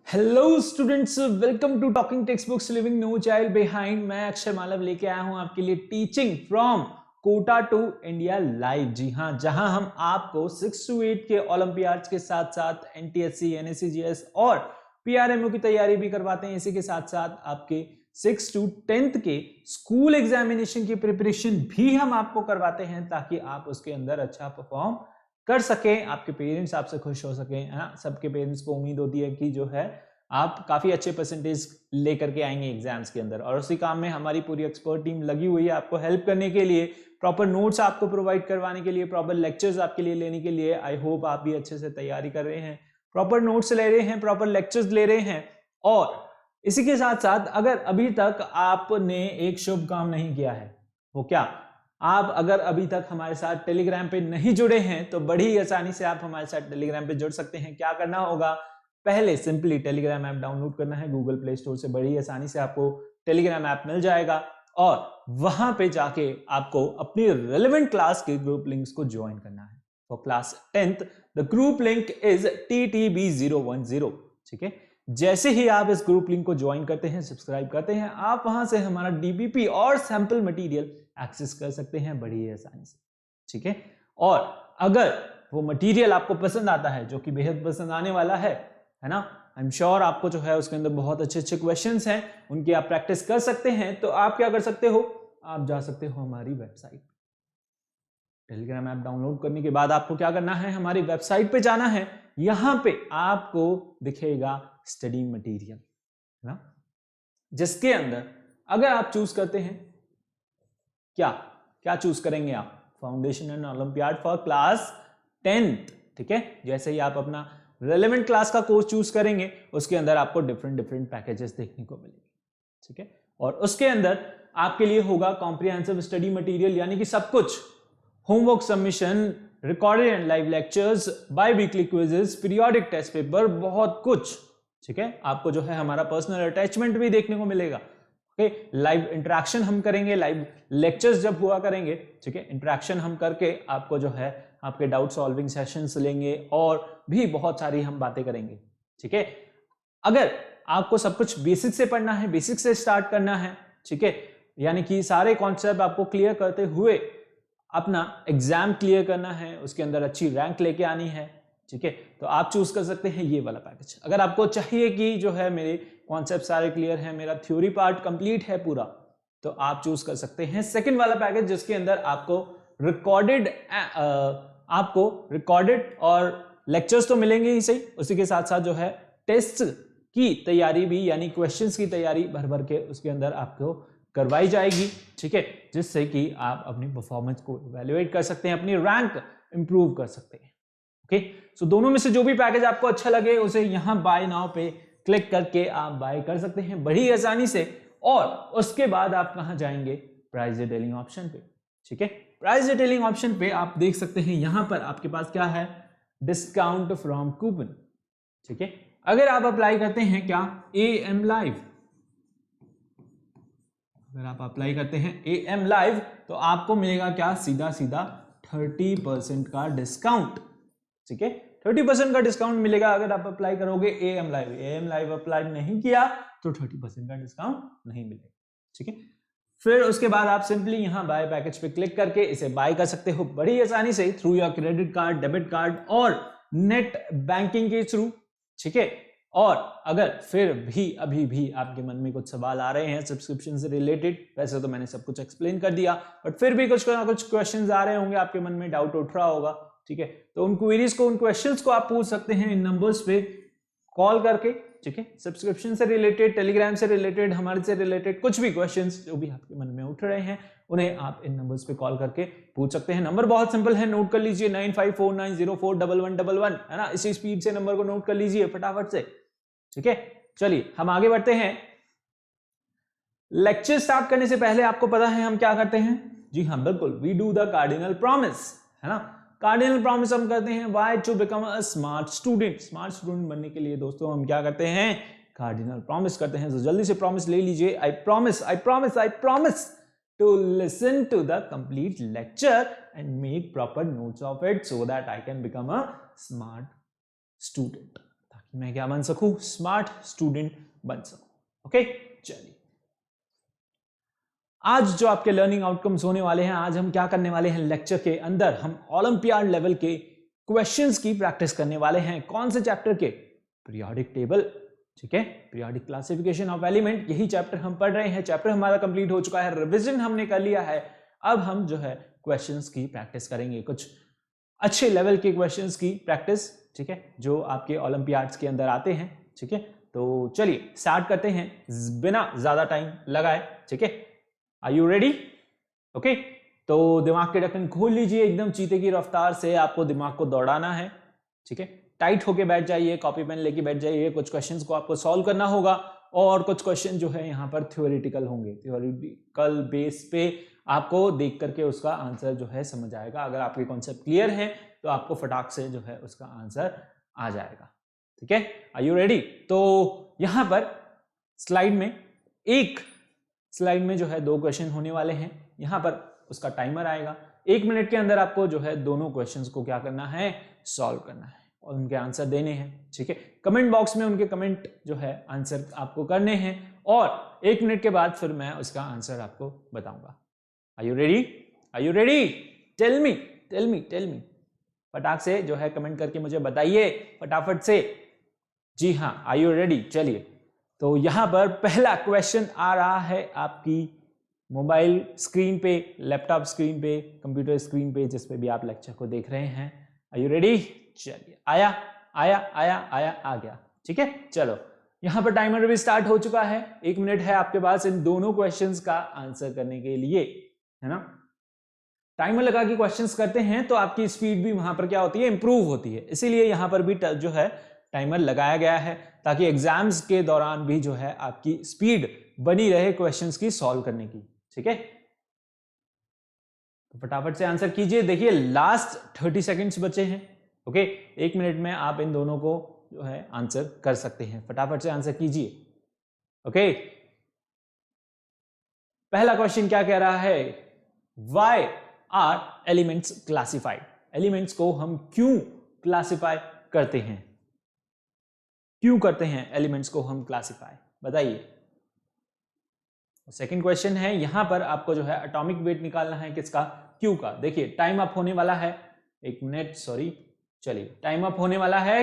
Hello students, welcome to talking textbooks leaving no child behind. मैं अक्षय मालव लेके आया हूं आपके लिए teaching from Kota to India live. जी हां, जहां हम आपको 6 to 8 के ओलंपियाड्स के साथ साथ एनटीएससी, एनएससीजीएस और पीआरएमओ की तैयारी भी करवाते हैं। इसी के साथ साथ आपके 6 to 10th के स्कूल एग्जामिनेशन की प्रिपरेशन भी हम आपको करवाते हैं, ताकि आप उसके अंदर अच्छा परफॉर्म कर सकें, आपके पेरेंट्स आपसे खुश हो सकें, है ना। सबके पेरेंट्स को उम्मीद होती है कि जो है आप काफी अच्छे परसेंटेज लेकर के आएंगे एग्जाम्स के अंदर, और उसी काम में हमारी पूरी एक्सपर्ट टीम लगी हुई है आपको हेल्प करने के लिए, प्रॉपर नोट्स आपको प्रोवाइड करवाने के लिए, प्रॉपर लेक्चर्स आपके लिए लेने के लिए। आई होप आप भी अच्छे से तैयारी कर रहे हैं, प्रॉपर नोट्स ले रहे हैं, प्रॉपर लेक्चर्स ले रहे हैं। और इसी के साथ साथ अगर अभी तक आपने एक शुभ काम नहीं किया है, वो क्या, आप अगर अभी तक हमारे साथ टेलीग्राम पे नहीं जुड़े हैं तो बड़ी आसानी से आप हमारे साथ टेलीग्राम पे जुड़ सकते हैं। क्या करना होगा, पहले सिंपली टेलीग्राम ऐप डाउनलोड करना है गूगल प्ले स्टोर से। बड़ी आसानी से आपको टेलीग्राम ऐप मिल जाएगा और वहां पे जाके आपको अपनी रेलेवेंट क्लास के ग्रुप लिंक्स को ज्वाइन करना है। For class 10th the group link is TTB010। ठीक है, जैसे ही आप इस ग्रुप लिंक को ज्वाइन करते हैं, सब्सक्राइब करते हैं, आप वहां से हमारा डीबीपी और सैंपल मटेरियल एक्सेस कर सकते हैं बड़ी आसानी से। ठीक है, और अगर वो मटेरियल आपको पसंद आता है, जो कि बेहद पसंद आने वाला है ना, आई एम श्योर आपको जो है उसके अंदर बहुत अच्छे अच्छे क्वेश्चंस हैं, उनकी आप प्रैक्टिस कर सकते हैं। तो आप क्या कर सकते हो, आप जा सकते हो हमारी वेबसाइट। टेलीग्राम ऐप डाउनलोड करने के बाद आपको क्या करना है, हमारी वेबसाइट पे जाना है। यहां पे आपको दिखेगा स्टडी मटेरियल, है ना, जिसके अंदर अगर आप चूज करते हैं, क्या क्या चूज करेंगे आप, foundation and olympiad for class 10th। ठीक है, जैसे ही आप अपना रेलेवेंट क्लास का कोर्स चूज करेंगे, उसके अंदर आपको डिफरेंट डिफरेंट पैकेजेस देखने को मिलेंगे। ठीक है, और उसके अंदर आपके लिए होगा कॉम्प्रिहेंसिव स्टडी मटेरियल, यानी कि सब कुछ, homework submission, recorded and live lectures, biweekly quizzes, periodic test paper, बहुत कुछ। ठीक है, आपको जो है हमारा पर्सनल अटैचमेंट भी देखने को मिलेगा। लाइव इंटरेक्शन हम करेंगे, लाइव लेक्चर्स जब हुआ करेंगे, ठीक है, इंटरेक्शन हम करके आपको जो है आपके डाउट सॉल्विंग सेशंस लेंगे और भी बहुत सारी हम बातें करेंगे। ठीक है, अगर आपको सब कुछ बेसिक से पढ़ना है, बेसिक से स्टार्ट करना है, ठीक है, यानी कि सारे कॉन्सेप्ट आपको क्लियर करते हुए अपना एग्जाम क्लियर करना है, उसके अंदर अच्छी रैंक लेके आनी है, ठीक है, तो आप चूज कर सकते हैं ये वाला पैकेज। अगर आपको चाहिए कि जो है मेरे कॉन्सेप्ट सारे क्लियर हैं, मेरा थ्योरी पार्ट कंप्लीट है पूरा, तो आप चूज कर सकते हैं सेकंड वाला पैकेज, जिसके अंदर आपको रिकॉर्डेड और लेक्चर्स तो मिलेंगे ही सही, उसी के साथ साथ जो है टेस्ट की तैयारी भी, यानी क्वेश्चंस की तैयारी भर भर के उसके अंदर आपको करवाई जाएगी। ठीक है, जिससे कि आप अपनी परफॉर्मेंस को इवैल्यूएट कर सकते हैं, अपनी रैंक इंप्रूव कर सकते हैं। ओके, सो दोनों में से जो भी पैकेज आपको अच्छा लगे, उसे यहां बाय नाउ पे क्लिक करके आप बाय कर सकते हैं बड़ी आसानी से। और उसके बाद आप कहां जाएंगे, प्राइस डिटेलिंग ऑप्शन पे। ठीक है, प्राइस डिटेलिंग ऑप्शन पे आप देख सकते हैं, यहां पर आपके पास क्या है, डिस्काउंट फ्रॉम कूपन। ठीक है, अगर आप अप्लाई करते हैं क्या, AM लाइव, अगर आप अप्लाई करते हैं AM लाइव, तो आपको मिलेगा क्या, सीधा सीधा 30% का डिस्काउंट। ठीक है, 30% का डिस्काउंट मिलेगा अगर आप अप्लाई करोगे AM live. AM live apply नहीं किया तो 30% का डिस्काउंट नहीं मिलेगा। ठीक है, फिर उसके बाद आप सिंपली यहां बाय पैकेज पे क्लिक करके इसे बाय कर सकते हो बड़ी आसानी से through your credit card, debit card और नेट बैंकिंग के थ्रू। ठीक है, और अगर फिर भी अभी भी आपके मन में कुछ सवाल आ रहे हैं सब्सक्रिप्शन से रिलेटेड, वैसे तो मैंने सब कुछ एक्सप्लेन कर दिया, बट फिर भी कुछ ना कुछ क्वेश्चंस आ रहे होंगे आपके मन में, डाउट उठ रहा होगा। ठीक है, तो उन क्वेरीज को, उन क्वेश्चंस को आप पूछ सकते हैं इन नंबर्स पे कॉल करके। ठीक है, सब्सक्रिप्शन से रिलेटेड, टेलीग्राम से रिलेटेड, हमारे से रिलेटेड कुछ भी क्वेश्चंस जो भी आपके मन में उठ रहे हैं, उन्हें आप इन नंबर्स पे कॉल करके पूछ सकते हैं। नंबर बहुत सिंपल है, नोट कर लीजिए, 9549041111, है ना, इसी स्पीड से नंबर को नोट कर लीजिए फटाफट से। ठीक है, चलिए हम आगे बढ़ते हैं। लेक्चर स्टार्ट करने से पहले आपको पता है हम क्या करते हैं, जी हाँ बिल्कुल, we do the cardinal promise, है ना। कार्डिनल प्रॉमिस हम करते हैं, why, to become a smart student. Smart student बनने के लिए दोस्तों हम क्या करते हैं, कार्डिनल प्रॉमिस करते हैं। तो जल्दी से प्रॉमिस ले लीजिए, I promise, I promise, I promise to listen to the complete lecture and make proper notes of it so that I can become a smart student, ताकि मैं क्या बन सकूं, स्मार्ट स्टूडेंट बन सकूं। ओके, चलिए आज जो आपके लर्निंग आउटकम्स होने वाले हैं, आज हम क्या करने वाले हैं लेक्चर के अंदर, हम ओलंपियाड लेवल के क्वेश्चंस की प्रैक्टिस करने वाले हैं। कौन से चैप्टर के? पीरियोडिक टेबल, ठीक है, पीरियोडिक क्लासिफिकेशन ऑफ एलिमेंट, यही चैप्टर हम पढ़ रहे हैं। चैप्टर हमारा कंप्लीट हो चुका है, रिवीजन हमने कर लिया है। अब हम जो है क्वेश्चंस की प्रैक्टिस करेंगे, कुछ अच्छे लेवल के क्वेश्चंस की प्रैक्टिस, ठीक है, जो आपके ओलंपियाड्स के अंदर आते हैं। ठीक है, तो चलिए स्टार्ट करते हैं बिना ज्यादा टाइम लगाए। ठीक है, आर यू रेडी? ओके, तो दिमाग के ढक्कन खोल लीजिए, एकदम चीते की रफ्तार से आपको दिमाग को दौड़ाना है। ठीक है, टाइट होके बैठ जाइए, कॉपी पेन लेके बैठ जाइए। कुछ क्वेश्चंस को आपको सॉल्व करना होगा और कुछ क्वेश्चन जो है यहाँ पर थ्योरेटिकल होंगे। थ्योरेटिकल बेस पे आपको देख करके उसका आंसर जो है समझ आएगा। अगर आपके कॉन्सेप्ट क्लियर है तो आपको फटाक से जो है उसका आंसर आ जाएगा। ठीक है, आर यू रेडी? तो यहाँ पर स्लाइड में जो है 2 क्वेश्चन होने वाले हैं। यहाँ पर उसका टाइमर आएगा, 1 मिनट के अंदर आपको जो है दोनों क्वेश्चंस को क्या करना है, सॉल्व करना है और उनके आंसर देने हैं। ठीक है, कमेंट बॉक्स में उनके कमेंट जो है आंसर आपको करने हैं और 1 मिनट के बाद फिर मैं उसका आंसर आपको बताऊंगा। Are you ready? Are you ready? Tell me फटाक से जो है कमेंट करके मुझे बताइए फटाफट से। जी हाँ, आर यू रेडी? चलिए, तो यहां पर पहला क्वेश्चन आ रहा है आपकी मोबाइल स्क्रीन पे, लैपटॉप स्क्रीन पे, कंप्यूटर स्क्रीन पे, जिस पे भी आप लेक्चर को देख रहे हैं। Are you ready? चलिए, आया, आ गया। ठीक है, चलो यहां पर टाइमर भी स्टार्ट हो चुका है। 1 मिनट है आपके पास इन दोनों क्वेश्चंस का आंसर करने के लिए, है ना। टाइमर लगा के क्वेश्चंस करते हैं तो आपकी स्पीड भी वहां पर क्या होती है, इंप्रूव होती है। इसीलिए यहां पर भी जो है टाइमर लगाया गया है ताकि एग्जाम्स के दौरान भी जो है आपकी स्पीड बनी रहे क्वेश्चंस की सॉल्व करने की। ठीक है, तो फटाफट से आंसर कीजिए। देखिए लास्ट 30 सेकंड्स बचे हैं। ओके, 1 मिनट में आप इन दोनों को जो है आंसर कर सकते हैं। फटाफट से आंसर कीजिए। ओके, पहला क्वेश्चन क्या कह रहा है, why are elements classified? Elements को हम क्यों क्लासिफाई करते हैं, क्यों करते हैं एलिमेंट्स को हम क्लासिफाई, बताइए। सेकंड क्वेश्चन है, यहां पर आपको जो है एटॉमिक वेट निकालना है, किसका, क्यू का। देखिए टाइम अप होने वाला है, 1 मिनट, सॉरी, चलिए टाइम अप होने वाला है।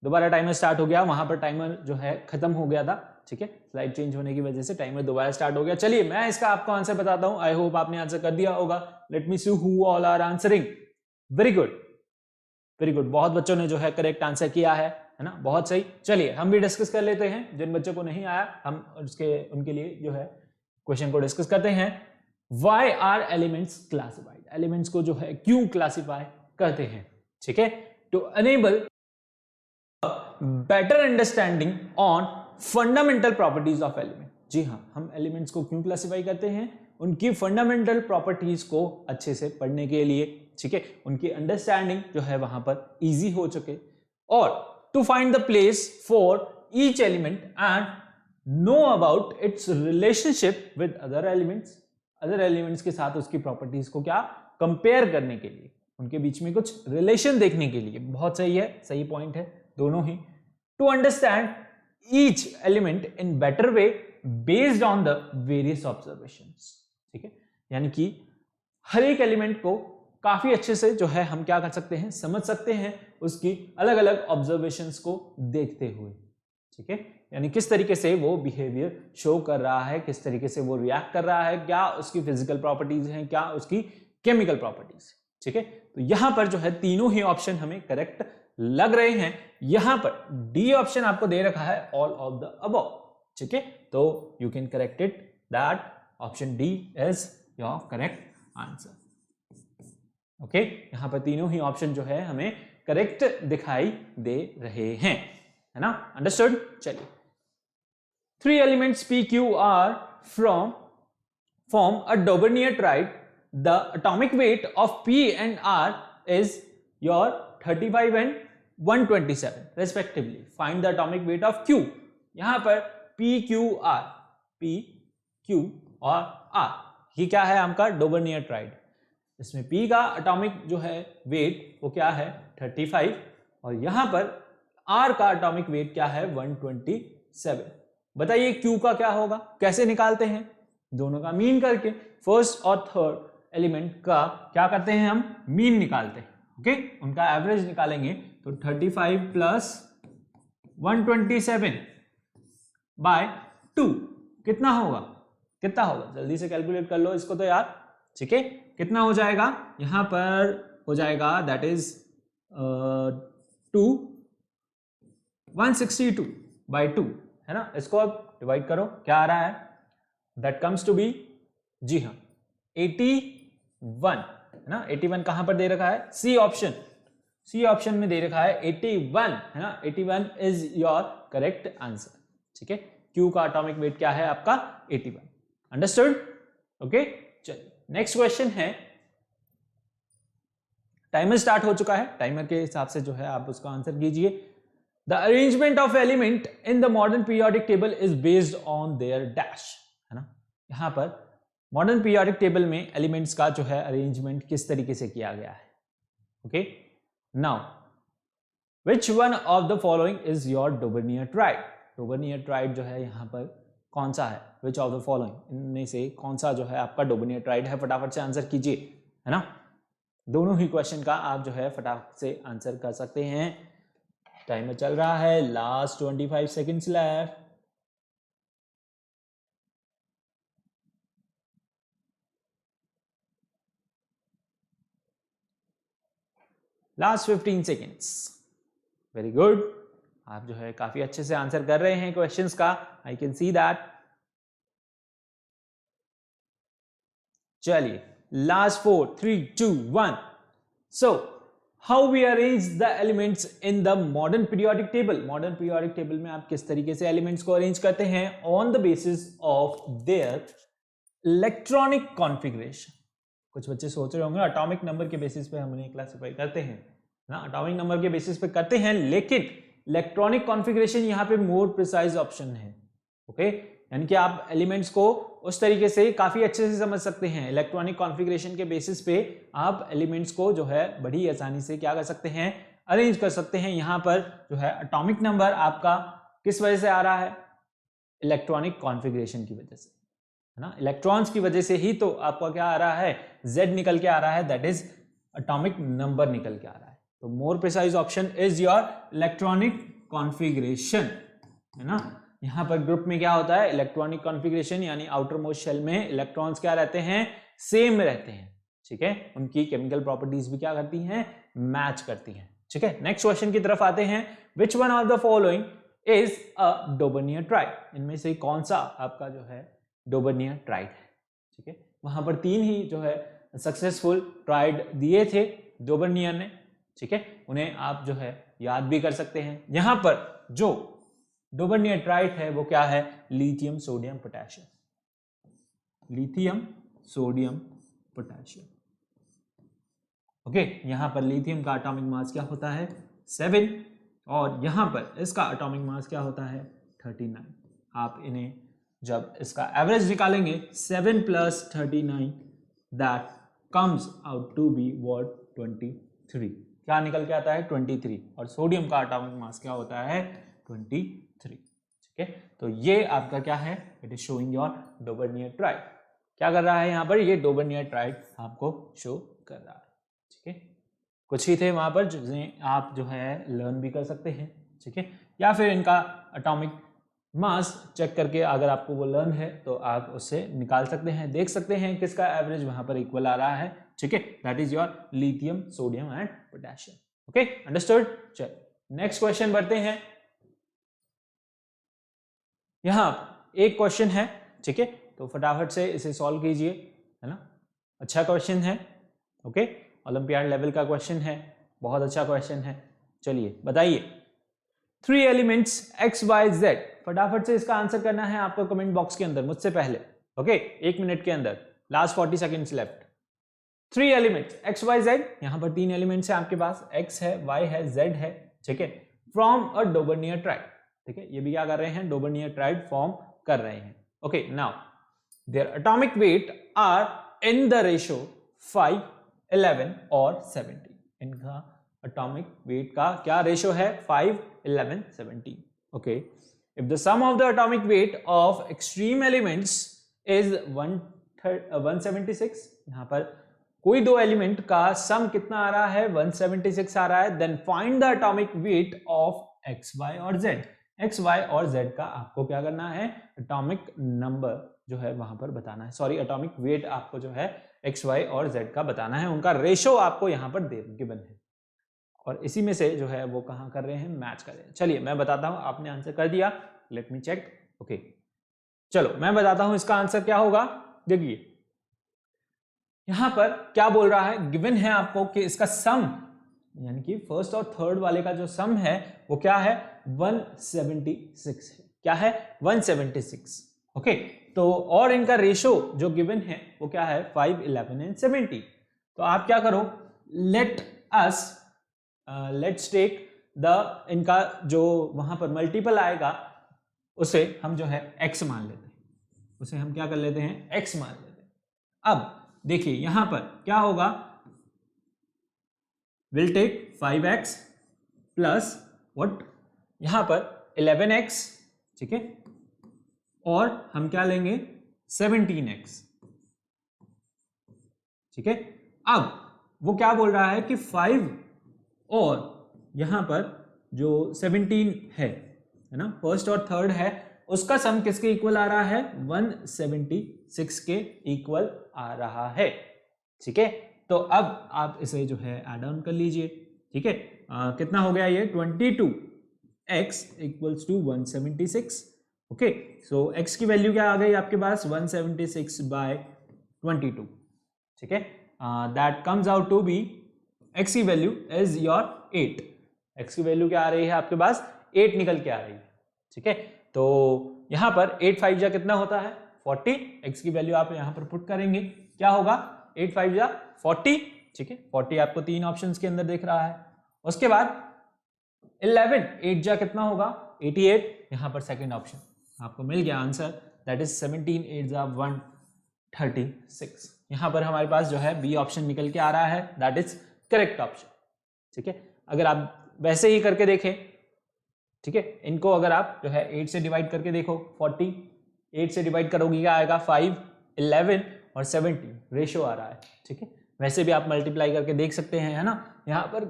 दोबारा टाइमर स्टार्ट हो गया, वहां पर टाइमर जो है खत्म हो गया था। ठीक है, स्लाइड चेंज होने की वजह से टाइमर दोबारा स्टार्ट हो गया। चलिए मैं इसका आपको आंसर बताता हूं। आई होप आपने आंसर कर दिया होगा। Let me see who all are answering. Very good, very good, बहुत बच्चों ने जो है करेक्ट आंसर किया है ना, बहुत सही। चलिए हम भी डिस्कस कर लेते हैं, जिन बच्चों को नहीं आया हम उनके लिए जो है क्वेश्चन को डिस्कस करते हैं। Why are elements classified? Elements को जो है क्यों क्लासिफाई करते हैं? ठीक है, to enable better understanding on fundamental properties of element. जी हाँ, हम एलिमेंट्स को क्यों क्लासिफाई करते हैं? उनकी फंडामेंटल प्रॉपर्टीज को अच्छे से पढ़ने के लिए। ठीक है, उनकी अंडरस्टैंडिंग जो है वहां पर इजी हो सके, और to find the place for each element and know about its relationship with other elements. Other elements के साथ उसकी प्रॉपर्टीज को क्या, कंपेयर करने के लिए, उनके बीच में कुछ रिलेशन देखने के लिए। बहुत सही है, सही पॉइंट है दोनों ही। To understand each element in better way based on the various observations. ठीक है, यानी कि हर एक एलिमेंट को काफी अच्छे से जो है हम क्या कर सकते हैं, समझ सकते हैं, उसकी अलग अलग ऑब्जर्वेशंस को देखते हुए। ठीक है, यानी किस तरीके से वो बिहेवियर शो कर रहा है, किस तरीके से वो रिएक्ट कर रहा है, क्या उसकी फिजिकल प्रॉपर्टीज हैं, क्या उसकी केमिकल प्रॉपर्टीज। ठीक है, तो यहां पर जो है तीनों ही ऑप्शन हमें करेक्ट लग रहे हैं। यहां पर डी ऑप्शन आपको दे रखा है, ऑल ऑफ द अबव। ठीक है, तो you can correct it, that option D is your correct answer. Okay, यहां पर तीनों ही ऑप्शन जो है हमें करेक्ट दिखाई दे रहे हैं, है ना, अंडरस्टूड। चलिए, 3 elements P, Q, R form a Daubeney triad. The atomic weight of P and R is your 35 and 127 respectively. Find the atomic weight of Q. यहां पर P, Q, R, P, Q और R, ये क्या है आपका डोबर्नियर tried. इसमें P का atomic जो है वेट वो क्या है 35, और यहां पर R का एटॉमिक वेट क्या है 127। बताइए Q का क्या होगा, कैसे निकालते हैं, दोनों का मीन करके, फर्स्ट और थर्ड एलिमेंट का क्या करते हैं हम, मीन निकालते हैं। ओके, उनका एवरेज निकालेंगे तो 35 प्लस 127 बाय 2 कितना होगा, कितना होगा, जल्दी से कैलकुलेट कर लो इसको तो यार। ठीक है, कितना हो जाएगा, यहां पर हो जाएगा दैट इज 162 बाई 2 है ना। इसको अब डिवाइड करो, क्या आ रहा है, दैट कम्स टू बी, जी हाँ 81 है ना। 81 कहां पर दे रखा है, सी ऑप्शन, सी ऑप्शन में दे रखा है 81 है ना। 81 इज योर करेक्ट आंसर। ठीक है, क्यू का एटॉमिक वेट क्या है आपका 81। अंडरस्टूड? ओके, चलिए नेक्स्ट क्वेश्चन है। टाइमर स्टार्ट हो चुका है, टाइमर के हिसाब से जो है आप उसका आंसर कीजिए। The arrangement of element in the modern periodic table is based on their dash है ना। यहां पर मॉडर्न पीरियोडिक टेबल में एलिमेंट्स का जो है अरेंजमेंट किस तरीके से किया गया है। Okay, now which one of the following is your Dobereiner triad. Dobereiner triad जो है यहां पर कौन सा है, विच ऑफ द फॉलोइंग, इनमें से कौन सा जो है आपका डोबर्नियर ट्राइड है, फटाफट से आंसर कीजिए है ना। दोनों ही क्वेश्चन का आप जो है फटाफट से आंसर कर सकते हैं। टाइमर चल रहा है, last 25 seconds left. Last 15 seconds. Very good, आप जो है काफी अच्छे से आंसर कर रहे हैं क्वेश्चंस का, आई कैन सी दैट। चलिए last 4 3 2 1। So how we arrange the elements in the modern periodic table. Modern periodic table में आप किस तरीके से एलिमेंट्स को अरेंज करते हैं, on the basis of their electronic configuration. कुछ बच्चे सोच रहे होंगे एटॉमिक नंबर के बेसिस पे हम उन्हें क्लासिफाई करते हैं ना, एटॉमिक नंबर के बेसिस पे करते हैं, लेकिन इलेक्ट्रॉनिक कॉन्फ़िगरेशन यहाँ पे मोर प्रिसाइज ऑप्शन है। ओके, यानी कि आप एलिमेंट्स को उस तरीके से काफी अच्छे से समझ सकते हैं। इलेक्ट्रॉनिक कॉन्फ़िगरेशन के बेसिस पे आप एलिमेंट्स को जो है बड़ी आसानी से क्या कर सकते हैं, अरेंज कर सकते हैं। यहाँ पर जो है एटॉमिक नंबर आपका किस वजह से आ रहा है, इलेक्ट्रॉनिक कॉन्फ़िगरेशन की वजह से है ना। इलेक्ट्रॉन्स की वजह से ही तो आपका क्या आ रहा है, Z निकल के आ रहा है, दैट इज एटॉमिक नंबर निकल के आ रहा है। तो more precise option is your electronic configuration है ना। यहां पर ग्रुप में क्या होता है, इलेक्ट्रॉनिक कॉन्फ़िगरेशन यानी आउटर मोस्ट शेल में इलेक्ट्रॉन्स क्या रहते हैं, सेम रहते हैं। ठीक है, उनकी केमिकल प्रॉपर्टीज भी क्या करती हैं, मैच करती हैं। ठीक है, नेक्स्ट क्वेश्चन की तरफ आते हैं। Which one of the following is a Dobereiner triad. इनमें से कौन सा आपका जो है डोबर्नियर ट्राइड है। ठीक है, वहां पर 3 ही जो है सक्सेसफुल ट्राइड दिए थे डोबर्नियर ने। ठीक है, उन्हें आप जो है याद भी कर सकते हैं। यहां पर जो डोबर्नियर ट्राइड है वो क्या है, lithium sodium potassium, lithium sodium potassium. Okay, यहां पर लिथियम का एटॉमिक मास क्या होता है 7, और यहां पर इसका एटॉमिक मास क्या होता है 39। आप इन्हें जब इसका एवरेज निकालेंगे 7 plus 39 that comes out to be what 23। क्या निकल के आता है 23, और सोडियम का एटॉमिक मास क्या होता है 23। ठीक है, तो ये आपका क्या है, it is showing your Dobereiner triad. क्या कर रहा है यहाँ पर, ये डोबर्नियर ट्राइड आपको शो कर रहा है। ठीक है, कुछ ही थे वहां पर जिन्हें आप जो है लर्न भी कर सकते हैं। ठीक है, या फिर इनका एटॉमिक मास चेक करके अगर आपको वो लर्न है तो आप उससे निकाल सकते हैं, देख सकते हैं किसका एवरेज वहां पर इक्वल आ रहा है। ठीक है, that is your lithium sodium and potassium. Okay, understood. चलिए नेक्स्ट क्वेश्चन बढ़ते हैं। यहां एक क्वेश्चन है, ठीक है, तो फटाफट से इसे सॉल्व कीजिए है ना। अच्छा क्वेश्चन है, ओके, ओलंपियाड लेवल का क्वेश्चन है, बहुत अच्छा क्वेश्चन है। चलिए बताइए, 3 एलिमेंट्स x y z, फटाफट से इसका आंसर करना है आपको कमेंट बॉक्स के अंदर मुझसे पहले। ओके, 1 मिनट के अंदर, last 40 seconds left. 3 elements x y z, यहां पर 3 एलिमेंट्स हैं आपके पास, x है, y है, z है। ठीक है, फ्रॉम अ डोबर्नियर ट्राइड। ठीक है, ये भी क्या कर रहे हैं, डोबर्नियर ट्राइड फॉर्म कर रहे हैं। Okay, now their atomic weight are in the ratio 5, 11 और 70। इनका एटॉमिक वेट का क्या रेशो है? 5, 11, 17. Okay, if the sum of the atomic weight of extreme elements is 176, यहाँ पर कोई दो एलिमेंट का सम कितना आ रहा है? 176 आ रहा है. Then find the atomic weight of X, Y और जेड. एक्स, वाई और जेड का आपको क्या करना है? एटॉमिक नंबर जो है वहां पर बताना है. सॉरी, एटॉमिक वेट आपको जो है एक्स, वाई और जेड का बताना है. उनका रेशो आपको यहां पर गिवन है और इसी में से जो है वो कहां कर रहे हैं? मैच कर रहे हैं. चलिए मैं बताता हूं. आपने आंसर कर दिया, लेट मी चेक. ओके, चलो मैं बताता हूं इसका आंसर क्या होगा. देखिए यहां पर क्या बोल रहा है? गिवन है आपको कि इसका सम, यानी कि फर्स्ट और थर्ड वाले का जो सम है वो क्या है? 176 है. क्या है? 176. ओके, तो और इनका रेशो जो गिवन है वो क्या है? 5, 11 एंड 70. तो आप क्या करो? लेट्स टेक द, इनका जो वहां पर मल्टीपल आएगा उसे हम जो है x मान लेते हैं. उसे हम क्या कर लेते हैं? x मान लेते हैं. अब देखिए यहां पर क्या होगा? Will take 5x plus what, यहां पर 11x, ठीक है, और हम क्या लेंगे? 17x, ठीक है. अब वो क्या बोल रहा है कि 5 और यहां पर जो 17 है ना, फर्स्ट और थर्ड है, उसका सम किसके इक्वल आ रहा है? 176 के इक्वल आ रहा है. ठीक है, तो अब आप इसे जो है ऐड ऑन कर लीजिए. ठीक है, कितना हो गया ये? 22x equals to 176. Okay, so x की वैल्यू क्या आ गई आपके पास? 176 बाय 22. ठीक है, that comes out to be, x की वैल्यू इज योर 8. x की वैल्यू क्या आ रही है आपके पास? 8 निकल के आ रही है. ठीक है, तो यहां पर 8 5 जा कितना होता है? 40. x की वैल्यू आप यहां पर पुट करेंगे, क्या होगा? 8 5 जा 40. ठीक है, 40 आपको तीन ऑप्शंस के अंदर दिख रहा है. उसके बाद 11 8 जा कितना होगा? 88. यहां पर सेकंड ऑप्शन आपको मिल गया आंसर, दैट इज 17 8 जा 136. यहां पर हमारे पास जो है बी ऑप्शन निकल के आ रहा है, दैट इज करेक्ट ऑप्शन. ठीक है, अगर आप वैसे ही करके देखें, ठीक है, इनको अगर आप जो है 8 से डिवाइड करके देखो, 40 8 से डिवाइड करोगे क्या आएगा? 5, 11 और 17 रेशो आ रहा है. ठीक है, वैसे भी आप मल्टीप्लाई करके देख सकते हैं, है ना. यहां पर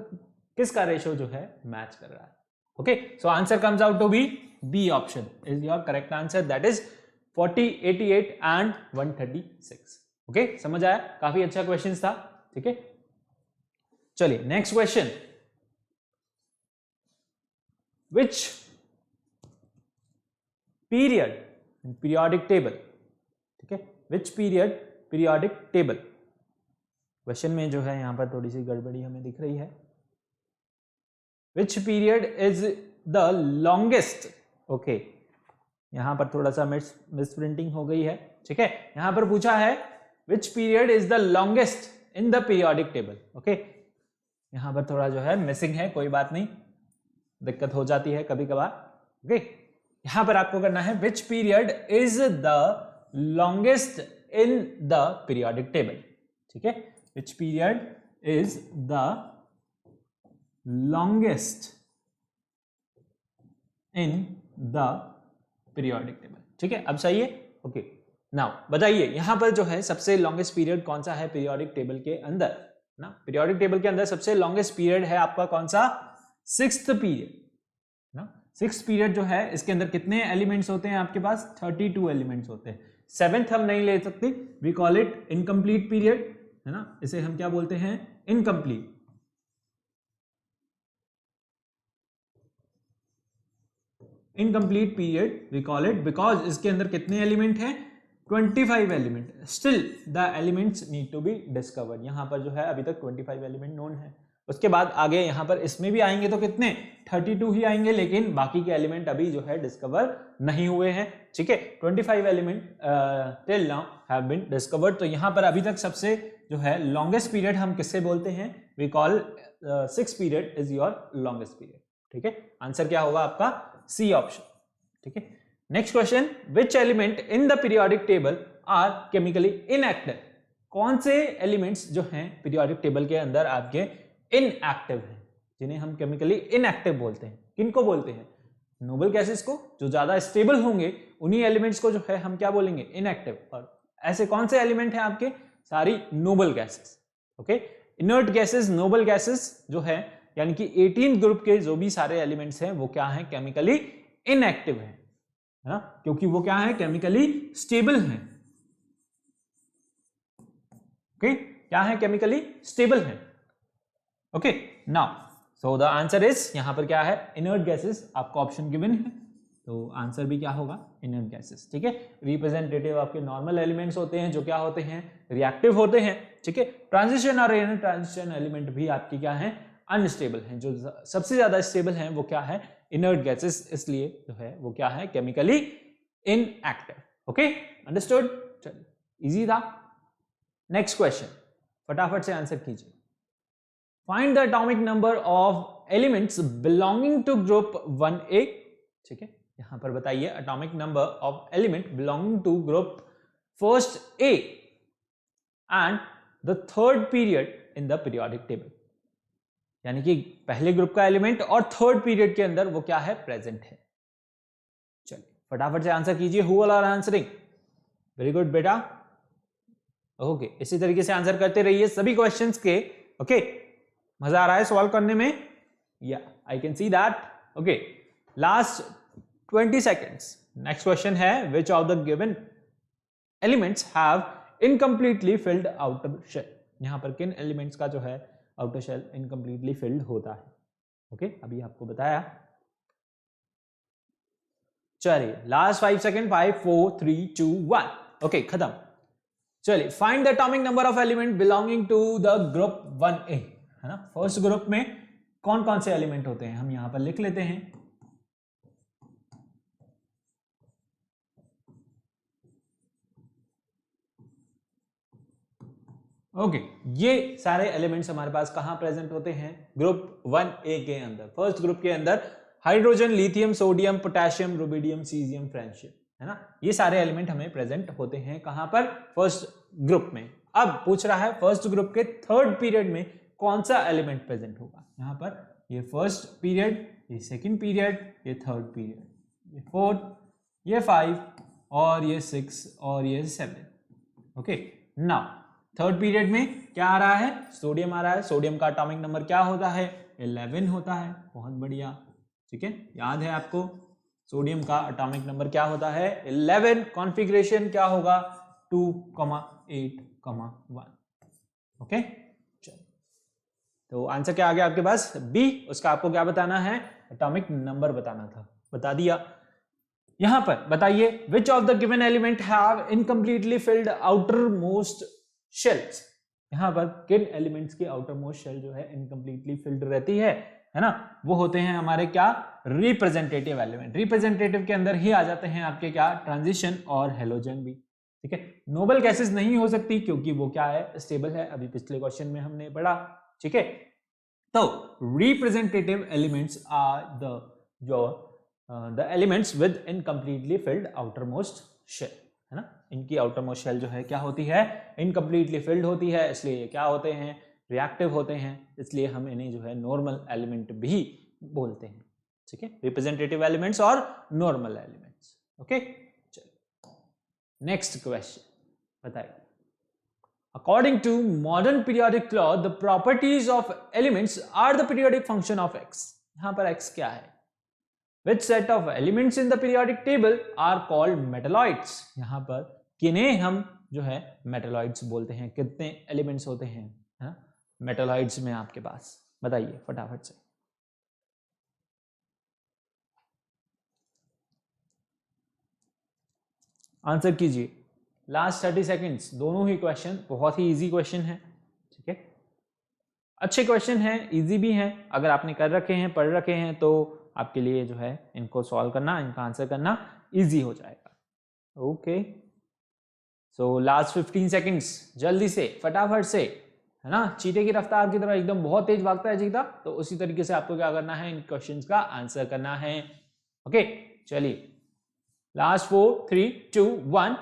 किसका रेशो जो है मैच कर रहा है. Okay, so answer comes out to be B option is your correct answer, that is 40, 88 and 136. Okay, समझ आया? काफी अच्छा क्वेश्चन था. ठीक है, चलिए next question. Which period in periodic table, ठीक है, which period periodic table. Question में जो है यहां पर थोड़ी सी गड़बड़ी हमें दिख रही है. Which period is the longest. Okay, यहां पर थोड़ा सा मिस प्रिंटिंग हो गई है. ठीक है, यहां पर पूछा है which period is the longest in the periodic table. Okay, यहां पर थोड़ा जो है मिसिंग है, कोई बात नहीं, दिक्कत हो जाती है कभी कभार. ओके, यहां पर आपको करना है which period is the longest in the periodic table. ठीक है, which period is the longest in the periodic table. ठीक है, अब सही है. ओके, नाउ बताइए यहां पर जो है सबसे लॉन्गेस्ट पीरियड कौन सा है पीरियोडिक टेबल के अंदर ना. पीरियोडिक टेबल के अंदर सबसे लॉन्गेस्ट पीरियड है आपका कौन सा? 6th पीरियड ना. 6th पीरियड जो है इसके अंदर कितने एलिमेंट्स होते हैं आपके पास? 32 एलिमेंट्स होते हैं. 7th हम नहीं ले सकते, we call it incomplete period, है ना. इसे हम क्या बोलते हैं? Incomplete. Incomplete period we call it because इसके अंदर कितने एलिमेंट हैं? 25 element. Still the elements need to be discovered. यहां पर जो है अभी तक 25 एलिमेंट नोन है. उसके बाद आगे यहां पर इसमें भी आएंगे तो कितने? 32 ही आएंगे, लेकिन बाकी के एलिमेंट अभी जो है डिस्कवर नहीं हुए हैं. ठीक है, 25 element till now have been discovered. तो यहां पर अभी तक सबसे जो है लॉन्गेस्ट पीरियड हम किससे बोलते हैं? We call 6th period is your longest period. ठीक है, आंसर क्या होगा आपका? C option. ठीक है, next question. Which element in the periodic table are chemically inactive. कौन से एलिमेंट्स जो हैं पीरियोडिक टेबल के अंदर आपके इनएक्टिव है? जिन्हें हम केमिकली इनएक्टिव बोलते हैं। किनको बोलते हैं? नोबल गैसेस को। जो ज्यादा स्टेबल होंगे उन्हीं एलिमेंट्स को जो है हम क्या बोलेंगे? इनएक्टिव। और ऐसे कौन से एलिमेंट हैं आपके? सारी noble gases. Okay, inert gases, noble gases जो है यानी कि 18 ग्रुप के जो भी सारे एलिमेंट्स हैं वो क्या हैं? केमिकली इनएक्टिव है ना, क्योंकि वो क्या है? केमिकली स्टेबल हैं। ओके, क्या है? केमिकली स्टेबल है। Okay, now so the answer is, यहां पर क्या है? Inert gases. आपको ऑप्शन गिवन है तो आंसर भी क्या होगा? Inert gases. ठीक है, रिप्रेजेंटेटिव आपके नॉर्मल एलिमेंट्स होते हैं जो क्या होते हैं? रिएक्टिव होते हैं। ठीक है, ट्रांजिशन और इनर ट्रांजिशन एलिमेंट भी आपकी क्या है? अनस्टेबल हैं। जो सबसे ज्यादा स्टेबल हैं वो क्या है? Inert gases. इसलिए जो है वो क्या है? Chemically inactive. Okay, understood? चलिए, इजी था। नेक्स्ट क्वेश्चन, फटाफट से आंसर कीजिए। Find the atomic number of elements belonging to group 1A। ठीक है, यहां पर बताइए atomic number of element belonging to group first A and the third period in the periodic table. यानी कि पहले ग्रुप का एलिमेंट और थर्ड पीरियड के अंदर वो क्या है? प्रेजेंट है। चलिए फटाफट से आंसर कीजिए। Who all are answering? Very good बेटा। ओके, इसी तरीके से आंसर करते रहिए सभी क्वेश्चंस के। ओके, मजा आ रहा है सॉल्व करने में? या I can see that. Okay, last 20 seconds. Next question है, which of the given elements have incompletely filled outer shell. यहां पर किन एलिमेंट्स का जो है आउटर शेल इनकम्प्लीटली फिल्ड होता है? ओके, अभी आपको बताया। चलिए लास्ट 5 सेकेंड। 5 4 3 2 1। ओके, खत्म। चलिए, find the atomic number of element belonging to the group 1A। है ना, फर्स्ट ग्रुप में कौन कौन से एलिमेंट होते हैं हम यहां पर लिख लेते हैं। ओके, ये सारे एलिमेंट्स हमारे पास कहां प्रेजेंट होते हैं? ग्रुप 1A के अंदर। फर्स्ट ग्रुप के अंदर hydrogen, lithium, sodium, potassium, rubidium, caesium, francium, है ना, ये सारे एलिमेंट हमें प्रेजेंट होते हैं कहां पर? फर्स्ट ग्रुप में। अब पूछ रहा है फर्स्ट ग्रुप के थर्ड पीरियड में कौन सा एलिमेंट प्रेजेंट होगा? यहां पर ये फर्स्ट पीरियड, ये सेकंड पीरियड, ये थर्ड पीरियड, ये फोर्थ, ये 5 और ये 6 और ये 7। ओके, नाउ थर्ड पीरियड में क्या आ रहा है? सोडियम आ रहा है। सोडियम का एटॉमिक नंबर क्या होता है? 11 होता है। बहुत बढ़िया। ठीक है, याद है आपको सोडियम का एटॉमिक नंबर क्या होता है? 11। कॉन्फ़िगरेशन क्या होगा? 2, 8, 1। ओके, चलो, तो आंसर क्या आ गया आपके पास? बी। उसका आपको क्या बताना है? एटॉमिक नंबर बताना था, बता दिया। यहां पर बताइए, विच of the given element have incompletely filled outer most shells. यहां पर किन एलिमेंट्स की आउटर मोस्ट शेल जो है इनकम्प्लीटली फिल्ड रहती है ना? वो होते हैं हमारे क्या? Representative element. रिप्रेजेंटेटिव के अंदर ही आ जाते हैं आपके क्या? ट्रांजिशन और हेलोजन भी। ठीक है, नोबल गैसेस नहीं हो सकती क्योंकि वो क्या है? स्टेबल है। अभी पिछले क्वेश्चन में हमने पढ़ा। ठीक है, तो representative elements are the elements with incompletely filled outermost shell, है ना। इनकी आउटर मोस्ट शेल जो है क्या होती है? इनकम्प्लीटली फिल्ड होती है, इसलिए ये क्या होते हैं? रिएक्टिव होते हैं। इसलिए हम इन्हें जो है नॉर्मल एलिमेंट भी बोलते हैं। ठीक है, रिप्रेजेंटेटिव एलिमेंट्स और नॉर्मल एलिमेंट्स। ओके, चलिए नेक्स्ट क्वेश्चन बताइए। According to modern periodic law the properties of elements are the periodic function of X. यहां पर एक्स क्या है? Which set of elements in the periodic table are called metalloids? यहां पर किन्हें हम जो है मेटालॉइड्स बोलते हैं? कितने एलिमेंट्स होते हैं मेटालॉइड्स में आपके पास? बताइए फटाफट से। आंसर कीजिए, लास्ट 30 सेकेंड्स। दोनों ही क्वेश्चन बहुत ही इजी क्वेश्चन है। ठीक है, अच्छे क्वेश्चन हैं, इजी भी हैं। अगर आपने कर रखे हैं, पढ़ रखे हैं, तो आपके लिए जो है इनको सॉल्व करना, इनका आंसर करना इजी हो जाएगा। ओके, सो लास्ट 15 सेकेंड्स, जल्दी से फटाफट से, है ना। चीते की रफ्तार की तरह एकदम बहुत तेज भागता है चीता, तो उसी तरीके से आपको क्या करना है? इन क्वेश्चंस का आंसर करना है। ओके, चलिए लास्ट 4 3 2 1।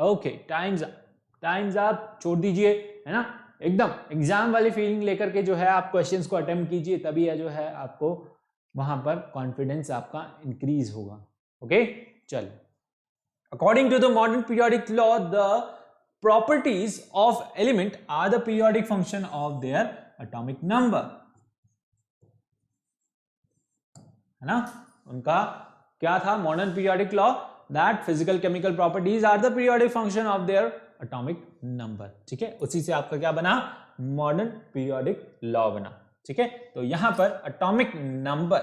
ओके, टाइम्स अप, छोड़ दीजिए, है ना। एकदम एग्जाम वाली फीलिंग लेकर के जो है आप क्वेश्चंस को अटेम्प्ट कीजिए, तभी जो है आपको वहां पर कॉन्फिडेंस आपका इंक्रीज होगा। ओके, चलिए। According to the modern periodic law, the properties of element are the periodic function of their atomic number, है ना। उनका क्या था modern periodic law, that physical chemical properties are the periodic function of their atomic number. ठीक है, उसी से आपका क्या बना, मॉडर्न पीरियोडिक लॉ बना। ठीक है, तो यहां पर एटॉमिक नंबर,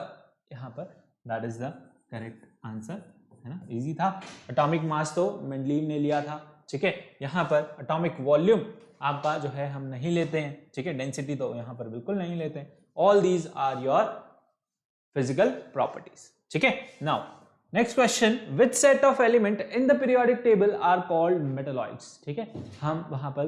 यहां पर that is the correct answer, है ना, इजी था। एटॉमिक मास तो मेंडलीव ने लिया था। ठीक है, यहां पर एटॉमिक वॉल्यूम आपका जो है हम नहीं लेते हैं। ठीक है, डेंसिटी तो यहां पर बिल्कुल नहीं लेते हैं। All these are your physical properties. ठीक है, now next question, which set of element in the periodic table are called metalloids. ठीक है, हम वहां पर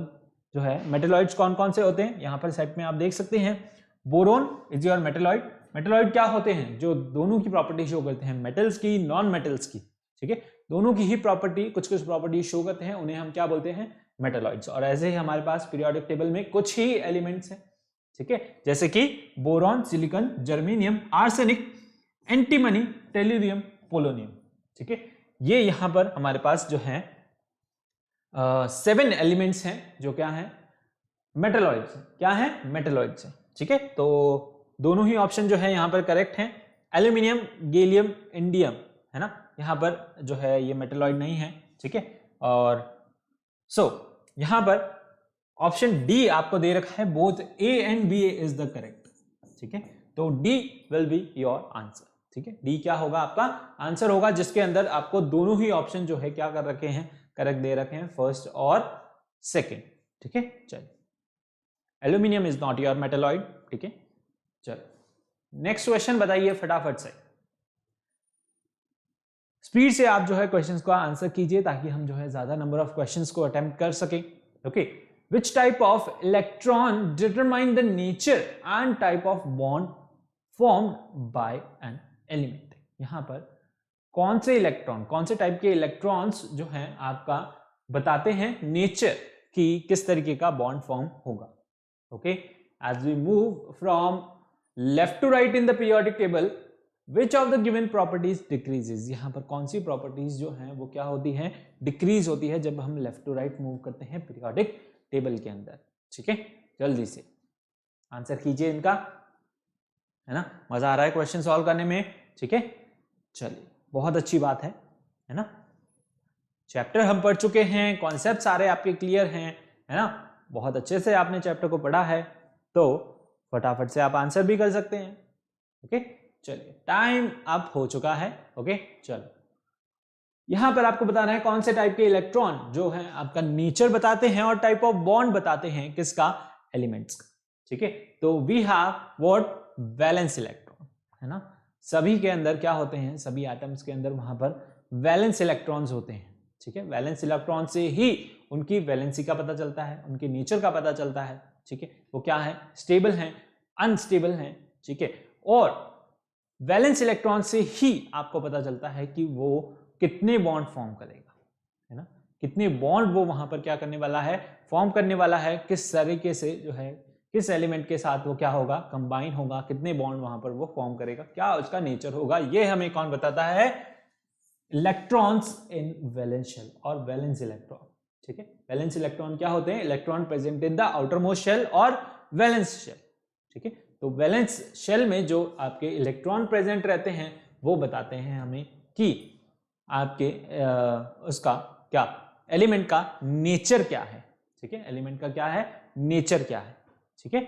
जो है मेटलॉइड्स कौन कौन से होते हैं, यहां पर सेट में आप देख सकते हैं। Boron is your metalloid. Metalloid क्या होते हैं, जो दोनों की प्रॉपर्टी शो करते हैं, मेटल्स की, नॉन मेटल्स की। ठीक है, दोनों की ही प्रॉपर्टी, कुछ कुछ प्रॉपर्टी शो करते हैं, उन्हें हम क्या बोलते हैं, मेटलॉइड्स। और ऐसे ही हमारे पास पीरियोडिक टेबल में कुछ ही एलिमेंट्स हैं। ठीक है, जैसे कि boron, silicon, germanium, arsenic, antimony, tellurium, polonium. ठीक है, ये यहां पर हमारे पास जो है 7 एलिमेंट्स हैं, जो क्या है, मेटलॉइड्स। क्या है, मेटलॉइड्स हैं। ठीक है, तो दोनों ही ऑप्शन जो है यहां पर करेक्ट हैं। एल्यूमिनियम, गैलियम, इंडियम, है ना, यहां पर जो है ये मेटलॉइड नहीं है। ठीक है, और यहां पर ऑप्शन डी आपको दे रखा है, both A and B is the correct. ठीक है, तो D will be your answer. ठीक है, डी क्या होगा, आपका आंसर होगा जिसके अंदर आपको दोनों ही ऑप्शन जो है क्या कर रखे हैं, करेक्ट दे रखे हैं, फर्स्ट और सेकंड। ठीक है, चलिए। Aluminium is not your metalloid. ठीक है, चलो नेक्स्ट क्वेश्चन बताइए फटाफट से। स्पीड से आप जो है क्वेश्चंस का आंसर कीजिए, ताकि हम जो है ज्यादा नंबर ऑफ क्वेश्चंस को अटेम्प्ट कर सके। Okay, which type of electron determine the nature and type of bond formed by an element. यहां पर कौन से इलेक्ट्रॉन, कौन से टाइप के इलेक्ट्रॉन्स जो हैं आपका बताते हैं नेचर की किस तरीके का बॉन्ड फॉर्म होगा। Okay, as we move from left to right in the periodic table, which of the given properties decreases. यहां पर कौन सी प्रॉपर्टीज जो हैं वो क्या होती है, डिक्रीज होती है जब हम लेफ्ट टू राइट मूव करते हैं पीरियोडिक टेबल के अंदर। ठीक है, जल्दी से आंसर कीजिए इनका, है ना, मजा आ रहा है क्वेश्चन सॉल्व करने में। ठीक है, चलिए, बहुत अच्छी बात है ना। चैप्टर हम पढ़ चुके हैं, कॉन्सेप्ट सारे आपके क्लियर हैं, है ना, बहुत अच्छे से आपने चैप्टर को पढ़ा है, तो फटाफट से आप आंसर भी कर सकते हैं। ओके, चलिए, टाइम अप हो चुका है। ओके, चलो, यहां पर आपको बताना है कौन से टाइप के इलेक्ट्रॉन जो है आपका नेचर बताते हैं और टाइप ऑफ बॉन्ड बताते हैं किसका, एलिमेंट्स का। ठीक है, तो we have what, valence electron, है ना। सभी के अंदर क्या होते हैं, सभी एटम्स के अंदर वहां पर वैलेंस इलेक्ट्रॉन्स होते हैं। ठीक है, वैलेंस इलेक्ट्रॉन से ही उनकी वैलेंसी का पता चलता है, उनके नेचर का पता चलता है। ठीक है, वो क्या है, स्टेबल हैं, अनस्टेबल हैं। ठीक है, और वैलेंस इलेक्ट्रॉन से ही आपको पता चलता है कि वो कितने बॉन्ड फॉर्म करेगा, है ना, कितने बॉन्ड वो वहां पर क्या करने वाला है, फॉर्म करने वाला है, किस तरीके से जो है, किस एलिमेंट के साथ वो क्या होगा, कंबाइन होगा, कितने बॉन्ड वहां पर वो फॉर्म करेगा, क्या उसका नेचर होगा, ये हमें कौन बताता है, इलेक्ट्रॉन्स इन वैलेंस शेल और वैलेंस इलेक्ट्रॉन। ठीक है, वैलेंस इलेक्ट्रॉन क्या होते हैं, electron present in the outermost shell और वैलेंस शेल। ठीक है, तो वैलेंस शेल में जो आपके इलेक्ट्रॉन प्रेजेंट रहते हैं वो बताते हैं हमें कि आपके उसका क्या, एलिमेंट का नेचर क्या है। ठीक है, एलिमेंट का क्या है, नेचर क्या है। ठीक है,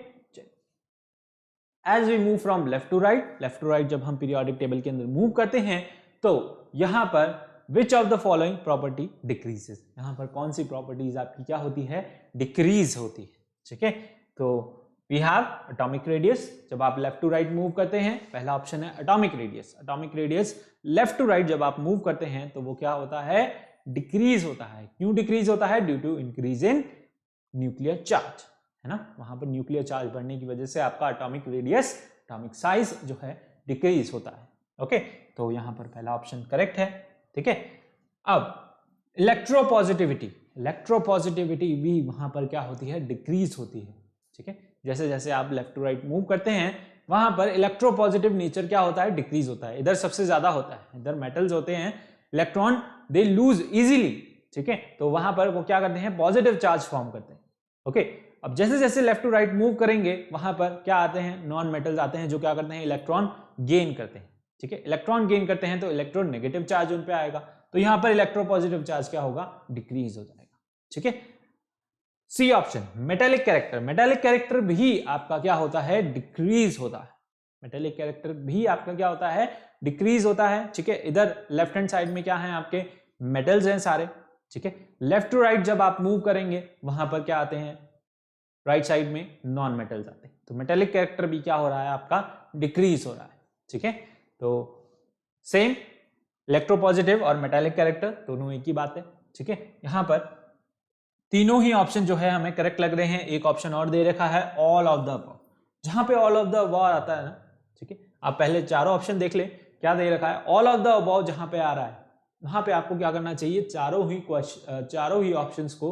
as we move from left to right जब हम पीरियोडिक टेबल के अंदर मूव करते हैं, तो यहां पर विच of the following property decreases, यहां पर कौन सी प्रॉपर्टीज आपकी क्या होती है, डिक्रीज होती है। ठीक है, तो वी हैव एटॉमिक रेडियस, जब आप लेफ्ट टू राइट मूव करते हैं, पहला ऑप्शन है atomic radius. Atomic radius left to right जब आप मूव करते हैं तो वो क्या होता है, डिक्रीज होता है। क्यों डिक्रीज होता है, due to increase in nuclear charge, है ना, वहां पर न्यूक्लियर चार्ज बढ़ने की वजह से आपका एटॉमिक रेडियस, एटॉमिक साइज जो है डिक्रीज होता है। ओके, तो यहां पर पहला ऑप्शन करेक्ट है। ठीक है, अब इलेक्ट्रोपॉजिटिविटी, इलेक्ट्रोपॉजिटिविटी भी वहां पर क्या होती है, डिक्रीज होती है। ठीक है, जैसे जैसे आप लेफ्ट टू राइट मूव करते हैं वहां पर इलेक्ट्रोपॉजिटिव नेचर क्या होता है, डिक्रीज होता है। इधर सबसे ज्यादा होता है, इधर मेटल्स होते हैं, इलेक्ट्रॉन दे लूज इजीली। ठीक है, तो वहां पर वो क्या करते हैं, पॉजिटिव चार्ज फॉर्म करते हैं। ओके, अब जैसे जैसे लेफ्ट टू राइट मूव करेंगे वहां पर क्या आते हैं, नॉन मेटल्स आते हैं जो क्या करते हैं, इलेक्ट्रॉन गेन करते हैं। ठीक है, इलेक्ट्रॉन गेन करते हैं तो इलेक्ट्रोनेगेटिव चार्ज उन पे आएगा, तो यहां पर इलेक्ट्रोपॉजिटिव चार्ज क्या होगा, डिक्रीज हो जाएगा। ठीक है, C option metallic character, metallic character भी आपका क्या होता है, डिक्रीज होता है। मेटेलिक कैरेक्टर भी आपका क्या होता है, डिक्रीज होता है। ठीक है, इधर लेफ्ट हैंड साइड में क्या है, आपके मेटल्स हैं सारे। ठीक है, लेफ्ट टू राइट जब आप मूव करेंगे वहां पर क्या आते हैं, राइट साइड में नॉन मेटल्स आते हैं, तो मेटेलिक कैरेक्टर भी क्या हो रहा है, आपका डिक्रीज हो रहा है। ठीक है, तो सेम इलेक्ट्रोपॉजिटिव और मेटेलिक कैरेक्टर दोनों एक ही बात है। ठीक है, यहां पर तीनों ही ऑप्शन जो है हमें करेक्ट लग रहे हैं। एक ऑप्शन और दे रखा है ऑल ऑफ द अबव, जहां पे ऑल ऑफ द अबव आता है ना, ठीक है, आप पहले चारों ऑप्शन देख ले, क्या दे रखा है, ऑल ऑफ द अबव जहां पे आ रहा है वहां पे आपको क्या करना चाहिए, चारों ही ऑप्शंस को,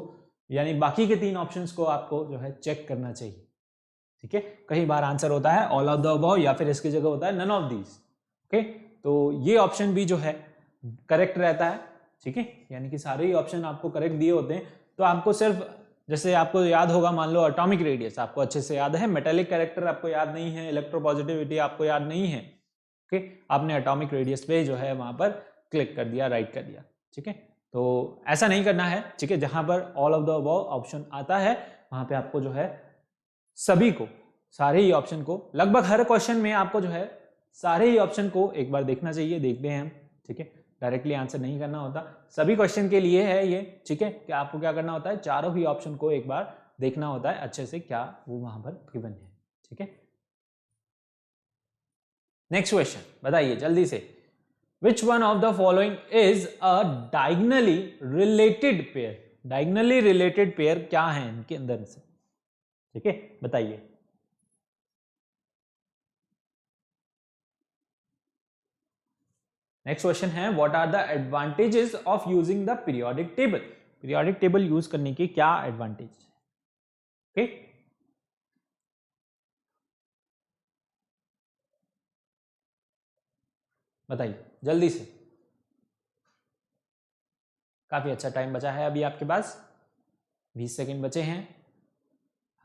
यानी बाकी के तीन ऑप्शंस को आपको जो है चेक करना चाहिए। ठीक है, कई बार आंसर होता है ऑल ऑफ द अबव या फिर इसकी जगह होता है नन ऑफ दीज। ओके, तो ये ऑप्शन भी जो है करेक्ट रहता है। ठीक है, यानी कि सारे ही ऑप्शन आपको करेक्ट दिए होते हैं, तो आपको सिर्फ जैसे आपको याद होगा, मान लो एटॉमिक रेडियस आपको अच्छे से याद है, मेटेलिक कैरेक्टर आपको याद नहीं है, इलेक्ट्रोपॉजिटिविटी आपको याद नहीं है। ओके, आपने एटॉमिक रेडियस पे जो है वहां पर क्लिक कर दिया, राइट कर दिया। ठीक है, तो ऐसा नहीं करना है। ठीक है, जहां पर all of the above option आता है वहां पे आपको जो है सभी को, सारे ही ऑप्शन को, लगभग हर क्वेश्चन में आपको जो है सारे ही ऑप्शन को एक बार देखना चाहिए, देखते हैं हम। ठीक है, डायरेक्टली आंसर नहीं करना होता, सभी क्वेश्चन के लिए है ये। ठीक है, कि आपको क्या करना होता है, चारों ही ऑप्शन को एक बार देखना होता है अच्छे से, क्या वो वहां पर गिवन है। ठीक है, नेक्स्ट क्वेश्चन बताइए जल्दी से, which one of the following is a diagonally related pair, diagonally related pair क्या है इनके अंदर से। ठीक है, बताइए। नेक्स्ट क्वेश्चन है, what are the advantages of using the periodic table, periodic table use करने के क्या एडवांटेज है। ओके, बताइए जल्दी से, काफी अच्छा टाइम बचा है अभी आपके पास, 20 सेकंड बचे हैं।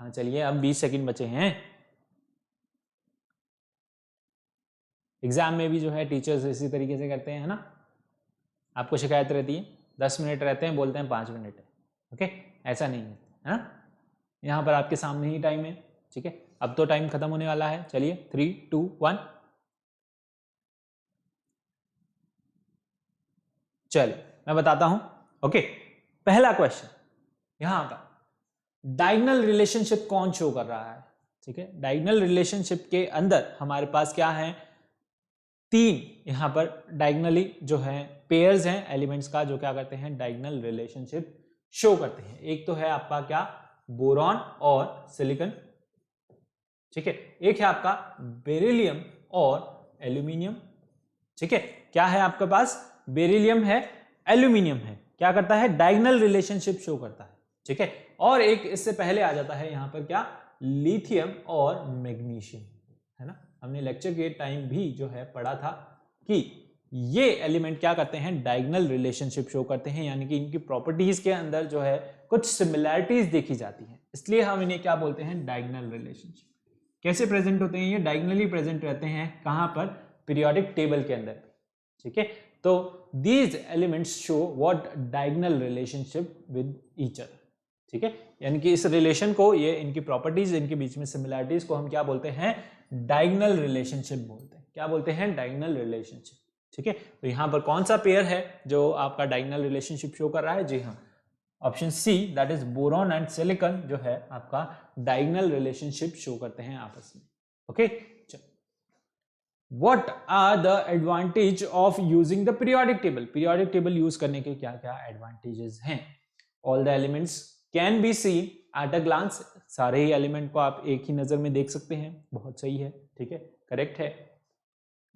हाँ चलिए, अब 20 सेकंड बचे हैं। एग्जाम में भी जो है टीचर्स इसी तरीके से करते हैं, है ना, आपको शिकायत रहती है 10 मिनट रहते हैं, बोलते हैं 5 मिनट है। ओके, ऐसा नहीं है ना, यहाँ पर आपके सामने ही टाइम है। ठीक है, अब तो टाइम खत्म होने वाला है। चलिए 3, 2, 1, चलिए मैं बताता हूं। ओके, पहला क्वेश्चन यहां का, डायगोनल रिलेशनशिप कौन शो कर रहा है। ठीक है, डायगोनल रिलेशनशिप के अंदर हमारे पास क्या है, तीन यहां पर डायगोनली जो है पेयर्स हैं एलिमेंट्स का, जो क्या करते हैं, डायगोनल रिलेशनशिप शो करते हैं। एक तो है आपका क्या, बोरॉन और सिलिकॉन। ठीक है, एक है आपका बेरिलियम और एल्यूमिनियम। ठीक है, क्या है आपके पास, बेरिलियम है, एल्यूमिनियम है, क्या करता है, डायगोनल रिलेशनशिप शो करता है। ठीक है, और एक इससे पहले आ जाता है यहां पर क्या, लिथियम और मैग्नीशियम, है ना। हमने लेक्चर के टाइम भी जो है पढ़ा था कि ये एलिमेंट क्या करते हैं, डायगोनल रिलेशनशिप शो करते हैं, यानी कि इनकी प्रॉपर्टीज के अंदर जो है कुछ सिमिलैरिटीज देखी जाती है, इसलिए हम इन्हें क्या बोलते हैं, डायगोनल रिलेशनशिप। कैसे प्रेजेंट होते हैं ये, डायगोनली प्रेजेंट रहते हैं, कहां पर, पीरियोडिक टेबल के अंदर। ठीक है, तो these elements show what diagonal relationship with each other. ठीक है, यानी कि इस रिलेशन को, ये इनकी प्रॉपर्टीज, इनके बीच में सिमिलैरिटीज को हम क्या बोलते हैं, डायगोनल रिलेशनशिप बोलते हैं। क्या बोलते हैं, डायगोनल रिलेशनशिप। ठीक है, तो यहां पर कौन सा पेयर है जो आपका डायगोनल रिलेशनशिप शो कर रहा है, जी हाँ, option C, that is boron and silicon जो है आपका डायगोनल रिलेशनशिप शो करते हैं आपस में। Okay, what are the advantage of using the periodic table, periodic table use करने के क्या क्या एडवांटेजेस हैं। All the elements can be seen at a glance, सारे ही एलिमेंट को आप एक ही नजर में देख सकते हैं, बहुत सही है। ठीक है, करेक्ट है।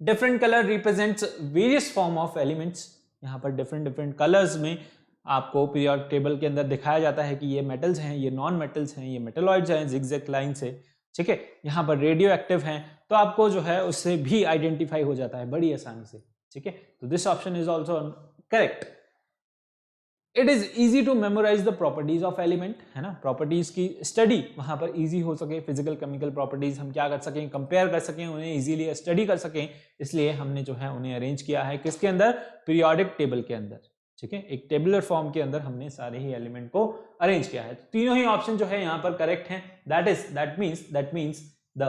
Different colour represents various form of elements, यहां पर डिफरेंट डिफरेंट कलर्स में आपको पीरियोडिक टेबल के अंदर दिखाया जाता है कि ये मेटल्स हैं, ये नॉन मेटल्स हैं, ये मेटलॉइड्स हैं जिगजैग लाइन से, ठीक है। यहाँ पर रेडियो एक्टिव हैं, तो आपको जो है उससे भी आइडेंटिफाई हो जाता है बड़ी आसानी से, ठीक है। तो this option is also correct. It is easy to memorise the properties of element, है ना, प्रॉपर्टीज की स्टडी वहां पर इजी हो सके, फिजिकल केमिकल प्रॉपर्टीज हम क्या कर सकें, कंपेयर कर सकें, उन्हें इजीली स्टडी कर सकें, इसलिए हमने जो है उन्हें अरेंज किया है किसके अंदर, पीरियोडिक टेबल के अंदर, ठीक है। एक टेबुलर फॉर्म के अंदर हमने सारे ही एलिमेंट को अरेंज किया है। तो तीनों ही ऑप्शन जो है यहाँ पर करेक्ट हैं, that means the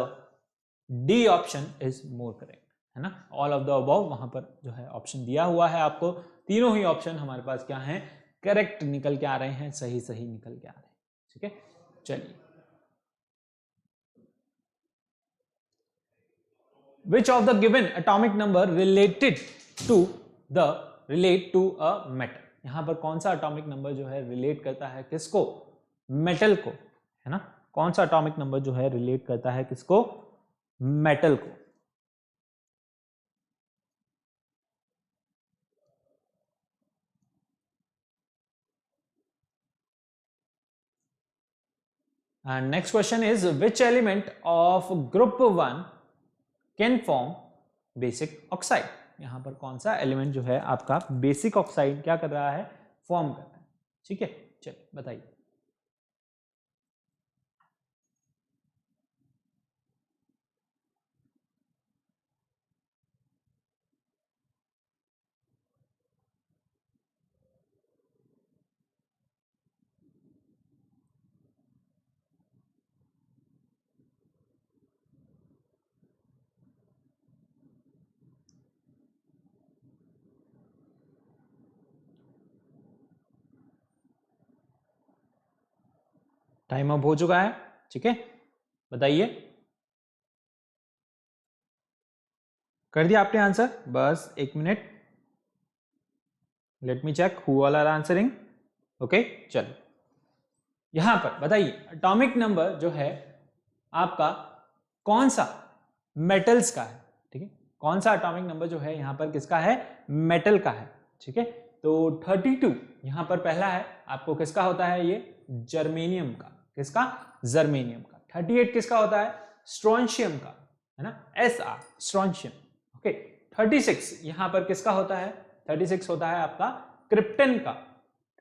D option is more correct, है ना। ऑल ऑफ द अबव वहां पर जो है ऑप्शन दिया हुआ है आपको, तीनों ही ऑप्शन हमारे पास क्या है, करेक्ट निकल के आ रहे हैं, सही सही निकल के आ रहे हैं, ठीक है। चलिए, which of the given atomic number related to a metal, यहां पर कौन सा अटोमिक नंबर जो है रिलेट करता है किसको, मेटल को, है ना। कौन सा अटोमिक नंबर जो है रिलेट करता है किसको, मेटल को। And next question is which element of group 1 can form basic oxide, यहां पर कौन सा एलिमेंट जो है आपका बेसिक ऑक्साइड क्या कर रहा है, फॉर्म कर रहा है, ठीक है। चलिए बताइए। टाइम अप हो चुका है, ठीक है, बताइए। कर दिया आपने आंसर, बस एक minute, let me check who all are answering. Okay, चलो यहां पर बताइए एटॉमिक नंबर जो है आपका कौन सा मेटल्स का है, ठीक है। कौन सा एटॉमिक नंबर जो है यहां पर किसका है, मेटल का है, ठीक है। तो 32 यहां पर पहला है, आपको किसका होता है, ये जर्मेनियम का, किसका, जर्मेनियम का। 38 किसका होता है, स्ट्रोंशियम का, है ना, Sr स्ट्रोंशियम। ओके, 36 यहां पर किसका होता है, 36 होता है आपका क्रिप्टन का,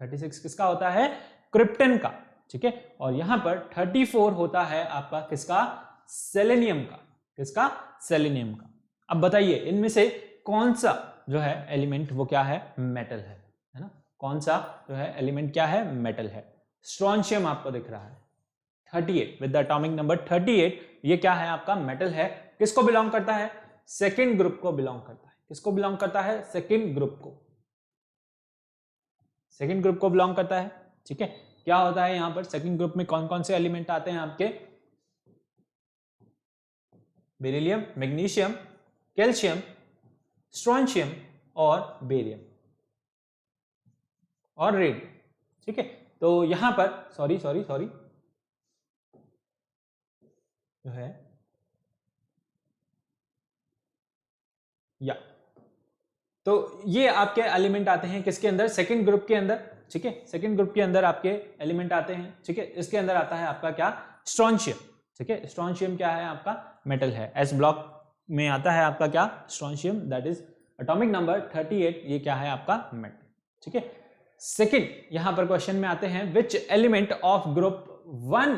36 किसका होता है, क्रिप्टन का, ठीक है। और यहां पर 34 होता है आपका किसका, सेलेनियम का, किसका, सेलेनियम का। अब बताइए इनमें से कौन सा जो है एलिमेंट वो क्या है, मेटल है ना, कौन सा जो है एलिमेंट क्या है, मेटल है। स्ट्रोंशियम आपको दिख रहा है 38 विद द एटॉमिक नंबर 38, ये क्या है आपका, मेटल है। किसको बिलोंग करता है, सेकेंड ग्रुप को बिलोंग करता है। किसको बिलोंग करता है, सेकेंड ग्रुप को, सेकेंड ग्रुप को बिलोंग करता है, ठीक है। क्या होता है यहां पर सेकेंड ग्रुप में कौन कौन से एलिमेंट आते हैं आपके, बेरिलियम, मैग्नीशियम, कैल्शियम, स्ट्रोंशियम और बेरियम और रेडियम, ठीक है। तो यहां पर सॉरी जो है या तो ये आपके एलिमेंट आते हैं किसके अंदर, सेकंड ग्रुप के अंदर, ठीक है। सेकंड ग्रुप के अंदर आपके एलिमेंट आते हैं, ठीक है। इसके अंदर आता है आपका क्या, स्ट्रोंशियम, ठीक है। स्ट्रोंशियम क्या है आपका, मेटल है। एस ब्लॉक में आता है आपका क्या, strontium, that is atomic number 38, ये क्या है आपका, मेटल, ठीक है। सेकंड यहां पर क्वेश्चन में आते हैं विच एलिमेंट ऑफ ग्रुप 1,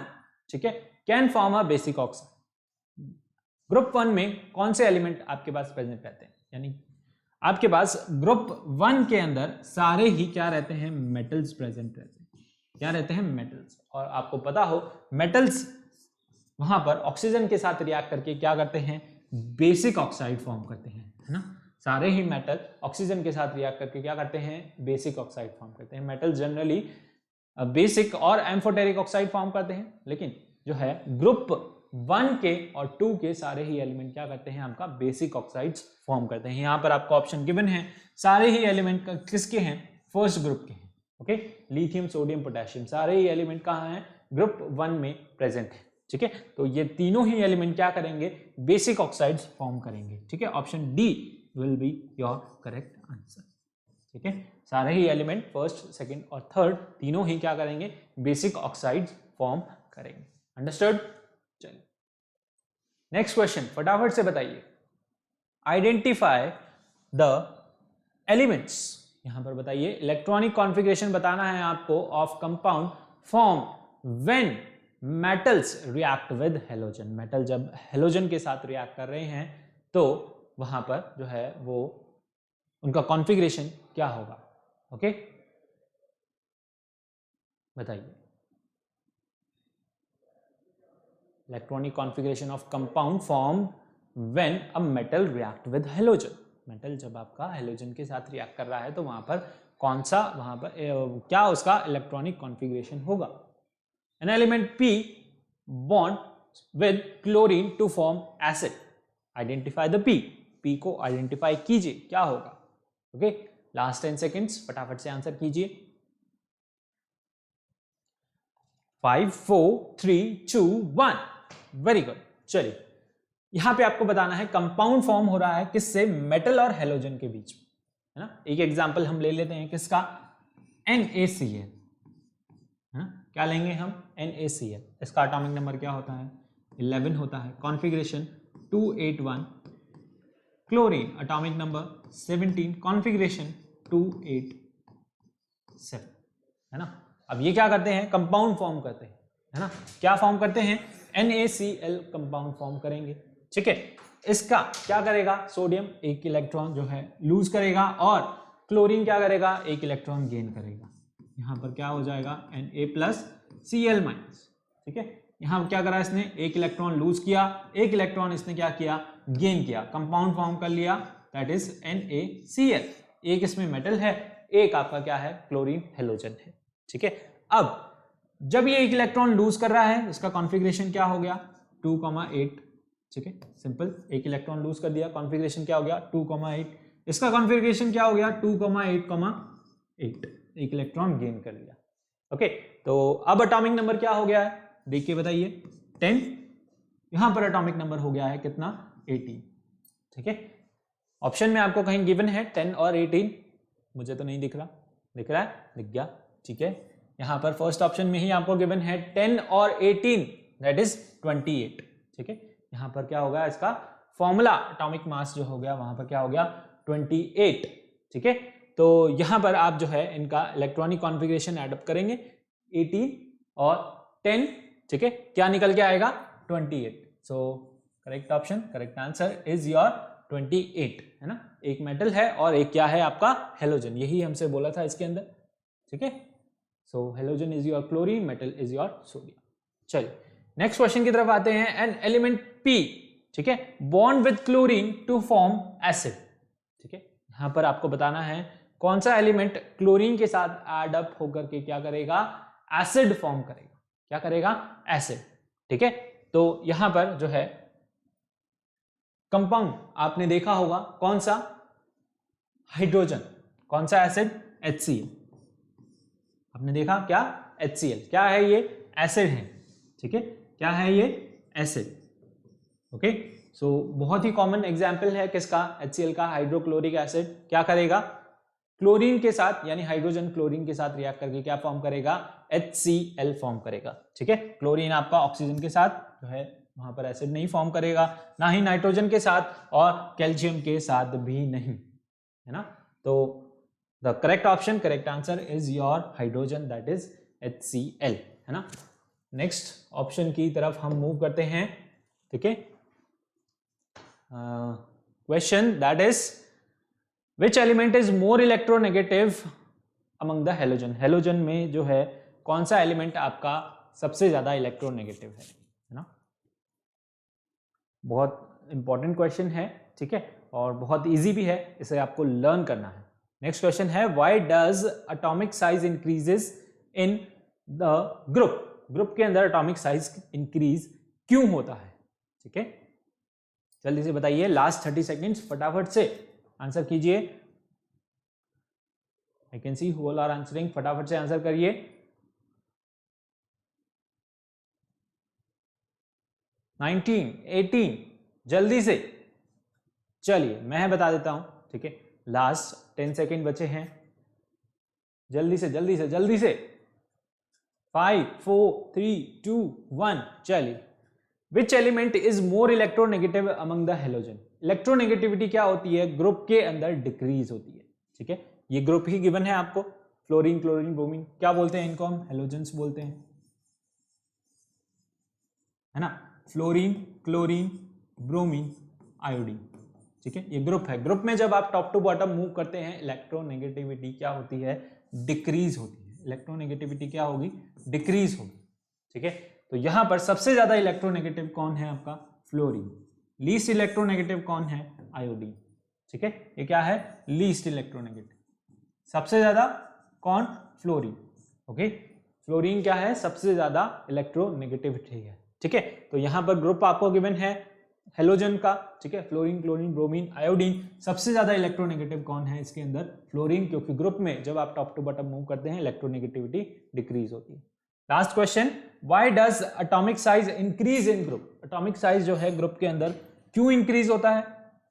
ठीक है, can form a basic oxide. Group 1 में कौन से एलिमेंट आपके पास प्रेजेंट रहते हैं, यानी आपके पास ग्रुप 1 के अंदर सारे ही क्या रहते हैं, मेटल्स प्रेजेंट रहते हैं, क्या रहते हैं, मेटल्स। और आपको पता हो मेटल्स वहां पर ऑक्सीजन के साथ रिएक्ट करके क्या करते हैं, बेसिक ऑक्साइड फॉर्म करते हैं, है ना। सारे ही मेटल ऑक्सीजन के साथ रिएक्ट करके क्या करते हैं, बेसिक ऑक्साइड फॉर्म करते हैं। मेटल जनरली बेसिक और एम्फोटेरिक ऑक्साइड फॉर्म करते हैं, लेकिन जो है ग्रुप 1 के और 2 के सारे ही एलिमेंट क्या करते हैं, आपका बेसिक ऑक्साइड्स फॉर्म करते हैं। यहां पर आपको ऑप्शन गिवन है, सारे ही एलिमेंट किसके हैं, फर्स्ट ग्रुप के हैं, ओके। लिथियम, सोडियम, पोटेशियम, सारे ही एलिमेंट कहां हैं, ग्रुप 1 में प्रेजेंट है, ठीक है। तो ये तीनों ही एलिमेंट क्या करेंगे, बेसिक ऑक्साइड्स फॉर्म करेंगे, ठीक है। Option D will be your correct answer, ठीक है, सारे ही एलिमेंट फर्स्ट, सेकंड और थर्ड तीनों ही क्या करेंगे, बेसिक ऑक्साइड्स फॉर्म करेंगे। अंडरस्टूड? चलिए नेक्स्ट क्वेश्चन फटाफट से बताइए। आइडेंटिफाई द एलिमेंट्स, यहां पर बताइए इलेक्ट्रॉनिक कॉन्फ़िगरेशन बताना है आपको of compound form when metals react with halogen. Metal जब हेलोजन के साथ रिएक्ट कर रहे हैं तो वहां पर जो है वो उनका कॉन्फ़िगरेशन क्या होगा। ओके बताइए। Electronic configuration of compound form when a metal react with halogen. Metal जब आपका हेलोजन के साथ रिएक्ट कर रहा है तो वहां पर कौन सा, वहां पर क्या उसका इलेक्ट्रॉनिक कॉन्फ़िगरेशन होगा। An element P bond with chlorine to form acid. Identify the P को आइडेंटिफाई कीजिए, क्या होगा। ओके लास्ट 10 सेकेंड्स फटाफट से आंसर कीजिए। 5 4 3 2 1। Very good. चलिए यहां पे आपको बताना है कंपाउंड फॉर्म हो रहा है किससे, मेटल और हेलोजन के बीच में, है ना। एक एग्जांपल हम ले लेते हैं किसका, NaCl, है ना। क्या लेंगे हम, NaCl। इसका एटॉमिक नंबर क्या होता है, 11 होता है। Configuration 281। Chlorine atomic number 17, configuration 287, है ना। अब ये क्या करते हैं, कंपाउंड फॉर्म करते हैं, है ना। क्या फॉर्म करते हैं, NaCl कंपाउंड फॉर्म करेंगे। ठीक है, इसका क्या करेगा, सोडियम एक इलेक्ट्रॉन जो है लूज करेगा और क्लोरीन क्या करेगा, एक इलेक्ट्रॉन गेन करेगा। यहां पर क्या हो जाएगा, Na+Cl-। ठीक है, यहां क्या करा इसने, एक इलेक्ट्रॉन लूज किया, एक इलेक्ट्रॉन इसने क्या किया, गेन किया, कंपाउंड फॉर्म कर लिया, दैट इज NaCl। एक इसमें मेटल है, एक आपका क्या है, क्लोरीन हेलोजन है। ठीक है, अब जब ये एक इलेक्ट्रॉन लूज कर रहा है, इसका कॉन्फ़िगरेशन क्या हो गया, 2,8। ठीक है, सिंपल, एक इलेक्ट्रॉन लूज कर दिया, कॉन्फ़िगरेशन क्या हो गया, 2,8। इसका कॉन्फ़िगरेशन क्या हो गया, 2,8,8, एक इलेक्ट्रॉन गेन कर लिया। ओके, तो अब एटॉमिक नंबर क्या हो गया है, देखिए बताइए, 10। यहां पर एटॉमिक नंबर हो गया है कितना, 18। ठीक है, ऑप्शन में आपको कहीं गिवन है 10 और 18, मुझे तो नहीं दिख रहा, दिख रहा है, दिख गया। ठीक है, यहां पर फर्स्ट ऑप्शन में ही आपको गिवन है 10 और 18, दैट इज 28। ठीक है, यहां पर क्या होगा, इसका फॉर्मूला एटॉमिक मास जो हो गया वहां पर क्या हो गया, 28। ठीक है, तो यहां पर आप जो है इनका इलेक्ट्रॉनिक कॉन्फ़िगरेशन एडअप करेंगे, 18 और 10। ठीक है, क्या निकल के आएगा, 28। So correct option, correct answer is your 28, है ना। एक मेटल है और एक क्या है आपका, हेलोजन, यही हमसे बोला था इसके अंदर। ठीक है, so halogen is your chlorine, metal is your sodium. चलिए नेक्स्ट क्वेश्चन की तरफ आते हैं। एन एलिमेंट P, ठीक है, bond with chlorine to form acid. ठीक है, यहां पर आपको बताना है कौन सा एलिमेंट क्लोरीन के साथ एड अप होकर के क्या करेगा, एसिड फॉर्म करेगा। क्या करेगा, एसिड। ठीक है, तो यहां पर जो है कंपाउंड आपने देखा होगा कौन सा, हाइड्रोजन। कौन सा एसिड, HCl। आपने देखा क्या, HCl। क्या है ये, एसिड है। ठीक है, क्या है ये, एसिड। ओके, सो बहुत ही कॉमन एग्जांपल है किसका, HCl का, हाइड्रोक्लोरिक एसिड। क्या करेगा, क्लोरीन के साथ यानी हाइड्रोजन क्लोरीन के साथ रिएक्ट करके क्या फॉर्म करेगा, HCl फॉर्म करेगा। ठीक है, क्लोरीन आपका ऑक्सीजन के साथ जो है वहां पर एसिड नहीं फॉर्म करेगा, ना ही नाइट्रोजन के साथ और कैल्शियम के साथ भी नहीं, है ना। तो the correct option, correct answer is your hydrogen, that is HCl, है ना। नेक्स्ट ऑप्शन की तरफ हम मूव करते हैं। ठीक है, question that is which element is more electronegative among the halogen. Halogen में जो है कौन सा एलिमेंट आपका सबसे ज्यादा इलेक्ट्रोनेगेटिव है ना। बहुत इंपॉर्टेंट क्वेश्चन है। ठीक है, और बहुत इजी भी है, इसे आपको लर्न करना है। नेक्स्ट क्वेश्चन है, why does atomic size increases in the group. Group के अंदर एटॉमिक साइज इंक्रीज क्यों होता है। ठीक है, जल्दी से बताइए, लास्ट 30 सेकेंड्स फटाफट से आंसर कीजिए। I can see who all are answering, फटाफट से आंसर करिए। नाइनटीन, 18, जल्दी से। चलिए मैं बता देता हूं। ठीक है, लास्ट 10 सेकेंड बचे हैं। जल्दी से जल्दी से जल्दी से। 5 4 3 2 1 चलिए। Which element is more electronegative among the halogen. Electronegativity क्या होती है, ग्रुप के अंदर डिक्रीज होती है। ठीक है, ये ग्रुप ही गिवन है आपको, फ्लोरीन क्लोरीन ब्रोमीन, क्या बोलते हैं इनको हम, हेलोजेंस बोलते हैं, है ना, फ्लोरीन क्लोरीन ब्रोमीन आयोडीन। ठीक है, ये ग्रुप है। ग्रुप में जब आप टॉप टू बॉटम मूव करते हैं इलेक्ट्रोनेगेटिविटी क्या होती है, डिक्रीज होती है। इलेक्ट्रोनेगेटिविटी क्या होगी, डिक्रीज होगी। ठीक है, तो यहां पर सबसे ज्यादा इलेक्ट्रोनेगेटिव कौन है आपका, फ्लोरीन। लीस्ट इलेक्ट्रोनेगेटिव कौन है, आयोडीन। ठीक है, ये क्या है, लीस्ट इलेक्ट्रोनेगेटिव। सबसे ज्यादा कौन, फ्लोरीन। ओके, फ्लोरीन क्या है, सबसे ज्यादा इलेक्ट्रोनेगेटिविटी है। ठीक है, तो यहां पर ग्रुप आपको गिवन है हेलोजन का। ठीक है, फ्लोरीन क्लोरीन ब्रोमीन आयोडीन। सबसे ज्यादा इलेक्ट्रोनेगेटिव कौन है इसके अंदर, फ्लोरीन, क्योंकि ग्रुप में जब आप टॉप टू बॉटम मूव करते हैं इलेक्ट्रोनेगेटिविटी डिक्रीज होती है। Last question, why does atomic size increase in group. Atomic size जो है ग्रुप के अंदर क्यों इंक्रीज होता है,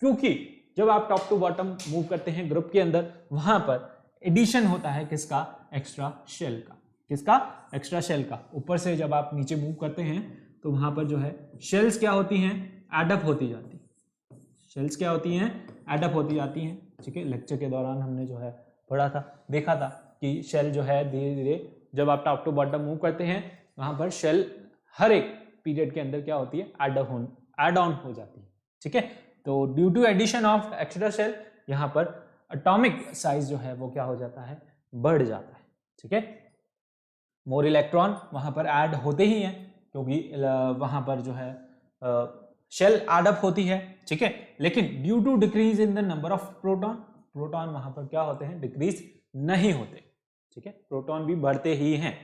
क्योंकि जब आप टॉप टू बॉटम मूव करते हैं ग्रुप के अंदर, वहां पर एडिशन होता है किसका, एक्स्ट्रा शेल का। किसका, एक्स्ट्रा शेल का। ऊपर से जब आप नीचे मूव करते हैं तो वहां पर जो है शेल्स क्या होती हैं, एडअप होती जाती है। शेल्स क्या होती हैं, एडअप होती जाती हैं। ठीक है, लेक्चर के दौरान हमने जो है पढ़ा था, देखा था कि शेल जो है धीरे धीरे जब आप टॉप टू बॉटम मूव करते हैं वहां पर शेल हर एक पीरियड के अंदर क्या होती है, एड ऑन हो जाती है। ठीक है, तो due to addition of extra shell यहाँ पर एटॉमिक साइज जो है वो क्या हो जाता है, बढ़ जाता है। ठीक है, मोर इलेक्ट्रॉन वहां पर ऐड होते ही हैं क्योंकि वहां पर जो है शेल एडअप होती है। ठीक है, लेकिन due to decrease in the number of proton, proton वहां पर क्या होते हैं, डिक्रीज नहीं होते। ठीक है, प्रोटॉन भी बढ़ते ही हैं।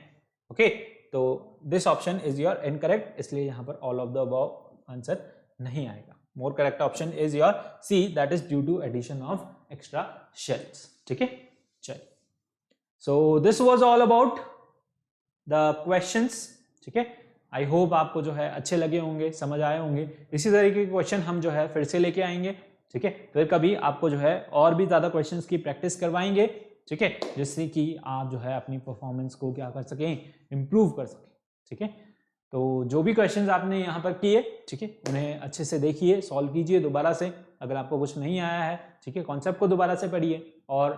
ओके, तो this option is your incorrect, इसलिए यहां पर all of the above answer नहीं आएगा। More correct option is your C, that is due to addition of extra shells. ठीक है, चलिए, so this was all about the questions. ठीक है, आई होप आपको जो है अच्छे लगे होंगे, समझ आए होंगे। इसी तरीके के क्वेश्चन हम जो है फिर से लेके आएंगे। ठीक है, फिर कभी आपको जो है और भी ज्यादा क्वेश्चंस की प्रैक्टिस करवाएंगे। ठीक है, जिससे कि आप जो है अपनी परफॉर्मेंस को क्या कर सकें, इंप्रूव कर सकें। ठीक है, तो जो भी क्वेश्चंस आपने यहाँ पर किए, ठीक है, उन्हें अच्छे से देखिए, सॉल्व कीजिए दोबारा से। अगर आपको कुछ नहीं आया है, ठीक है, कॉन्सेप्ट को दोबारा से पढ़िए, और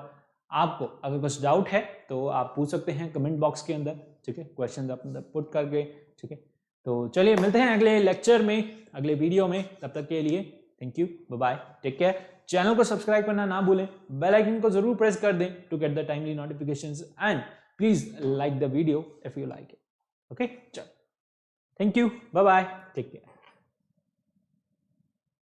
आपको अगर कुछ डाउट है तो आप पूछ सकते हैं कमेंट बॉक्स के अंदर। ठीक है, क्वेश्चन आप पुट करके। ठीक है, तो चलिए मिलते हैं अगले लेक्चर में, अगले वीडियो में। तब तक के लिए thank you, bye bye, take care. Channel को सब्सक्राइब करना ना भूलें, बेल आइकन को जरूर प्रेस कर दें to get the timely notifications, and please like the video if you like it. Okay, चलो, thank you, bye bye, take care.